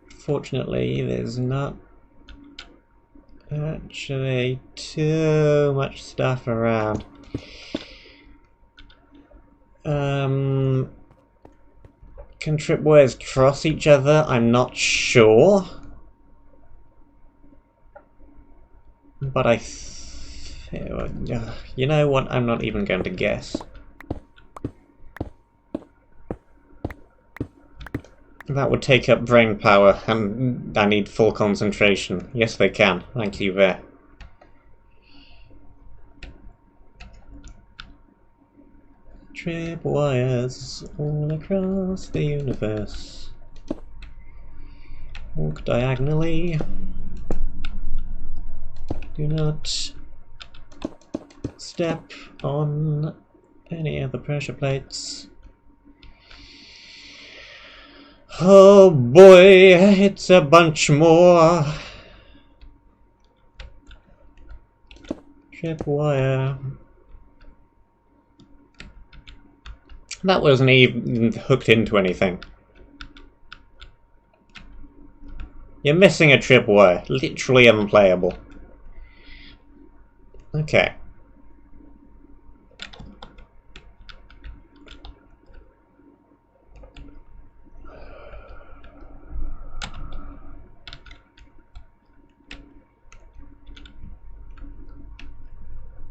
A: Fortunately, there's not actually too much stuff around. Can tripwires cross each other? I'm not sure. But you know what? I'm not even going to guess. That would take up brain power, and I need full concentration. Yes, they can. Thank you there. Tripwires all across the universe. Walk diagonally. Do not step on any of the pressure plates. Oh boy, it's a bunch more. Tripwire. That wasn't even hooked into anything. You're missing a tripwire. Literally unplayable. Okay.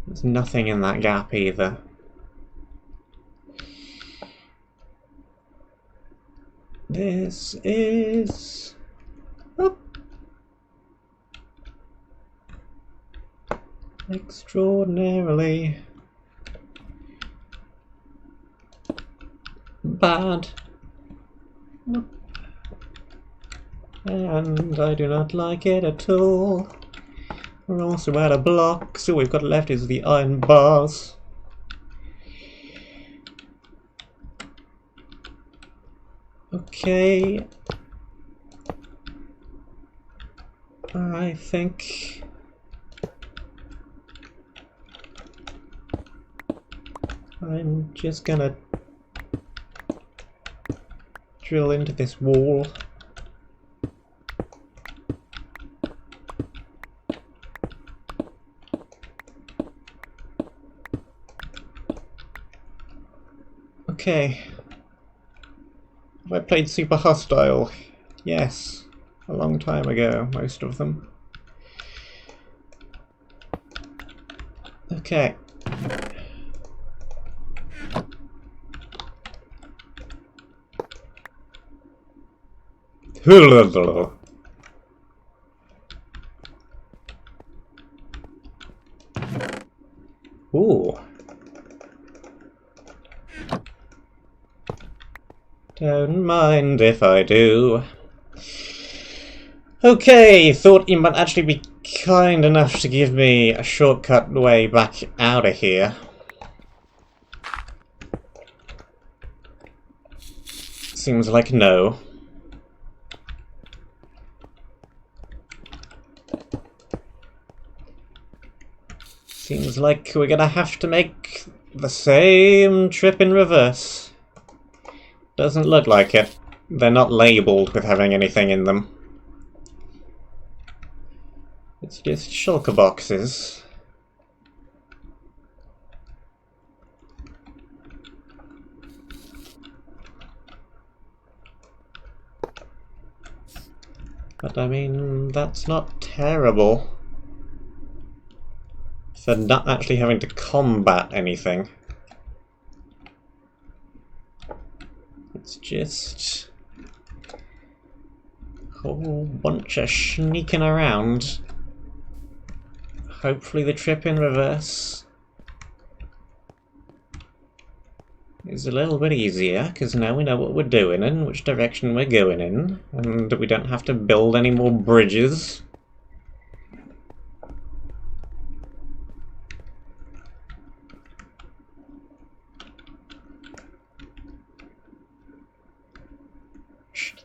A: There's nothing in that gap either. This is extraordinarily bad. And I do not like it at all. We're also out of blocks, so all we've got left is the iron bars. Okay. I think I'm just gonna drill into this wall. Okay. Have I played Super Hostile? Yes. A long time ago, most of them. Okay. Don't mind if I do. Okay, thought you might actually be kind enough to give me a shortcut way back out of here. Seems like no. Seems like we're gonna have to make the same trip in reverse. Doesn't look like it. They're not labelled with having anything in them. It's just shulker boxes. But I mean, that's not terrible. For not actually having to combat anything. It's just a whole bunch of sneaking around. Hopefully the trip in reverse is a little bit easier, because now we know what we're doing and which direction we're going in, and we don't have to build any more bridges.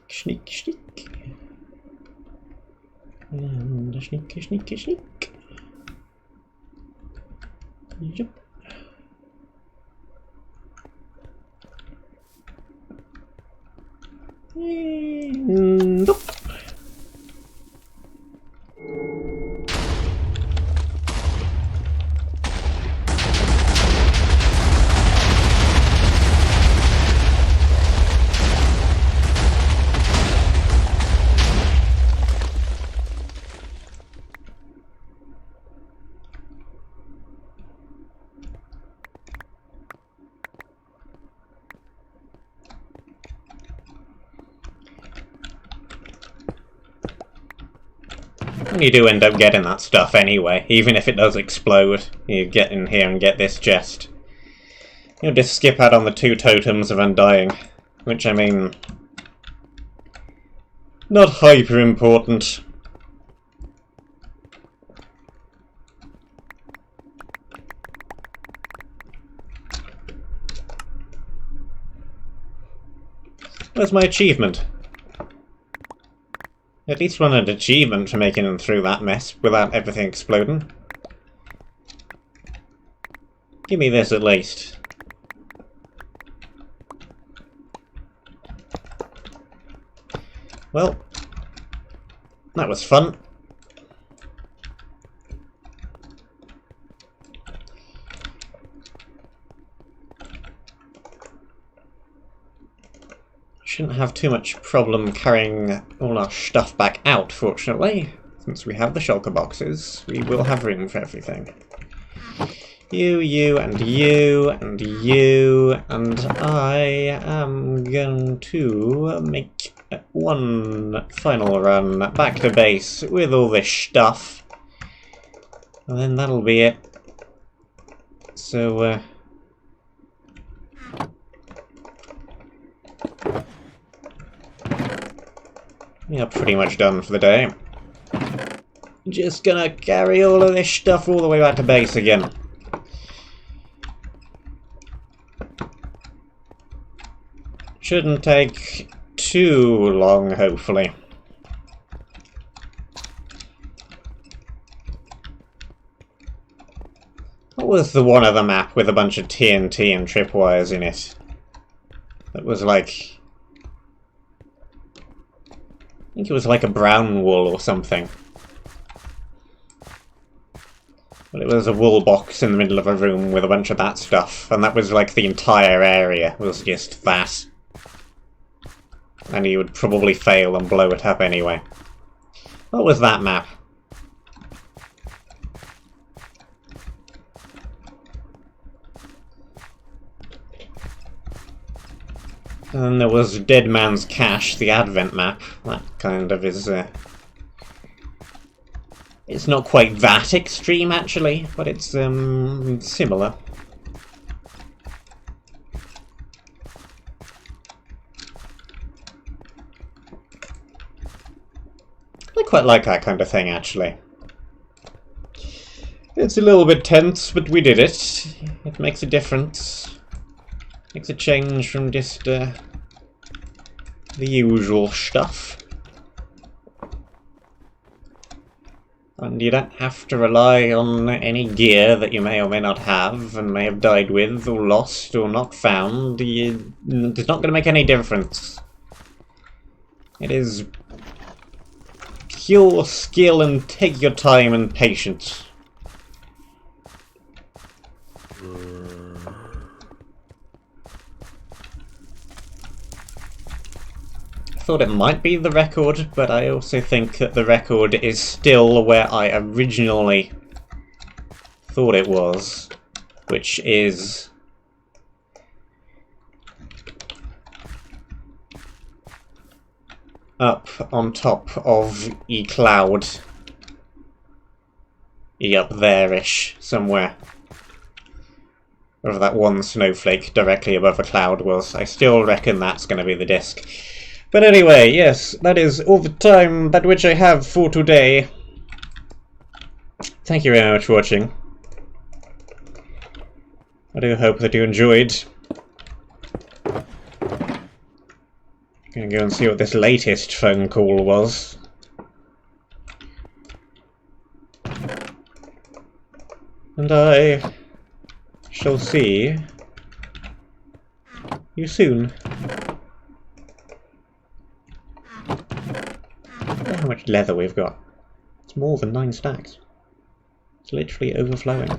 A: Sneak, sneak. And sneak, sneak, sneak. Yep. Nope. You do end up getting that stuff anyway, even if it does explode. You get in here and get this chest. You'll just skip out on the 2 totems of undying, which I mean, not hyper important. Where's my achievement? At least won an achievement for making it through that mess without everything exploding. Give me this at least. Well, that was fun. Shouldn't have too much problem carrying all our stuff back out, fortunately. Since we have the shulker boxes, we will have room for everything. You, and you, and you, and I am going to make one final run back to base with all this stuff. And then that'll be it. So, we are pretty much done for the day. Just gonna carry all of this stuff all the way back to base again. Shouldn't take too long, hopefully. What was the one other map with a bunch of TNT and tripwires in it? That was like... I think it was like a brown wool or something. But it was a wool box in the middle of a room with a bunch of that stuff, and that was like the entire area was just that. And you would probably fail and blow it up anyway. What was that map? And there was Dead Man's Cache, the Advent map. That kind of is... it's not quite that extreme, actually, but it's similar. I quite like that kind of thing, actually. It's a little bit tense, but we did it. It makes a difference. Makes a change from just the usual stuff. And you don't have to rely on any gear that you may or may not have, and may have died with, or lost, or not found. It's not going to make any difference. It is pure skill and take your time and patience. I thought it might be the record, but I also think that the record is still where I originally thought it was, which is up on top of cloud. Up there-ish, somewhere. Wherever that one snowflake directly above a cloud was. I still reckon that's going to be the disc. But anyway, yes, that is all the time that which I have for today. Thank you very much for watching. I do hope that you enjoyed. Gonna go and see what this latest phone call was. And I shall see you soon. Look how much leather we've got. It's more than 9 stacks. It's literally overflowing.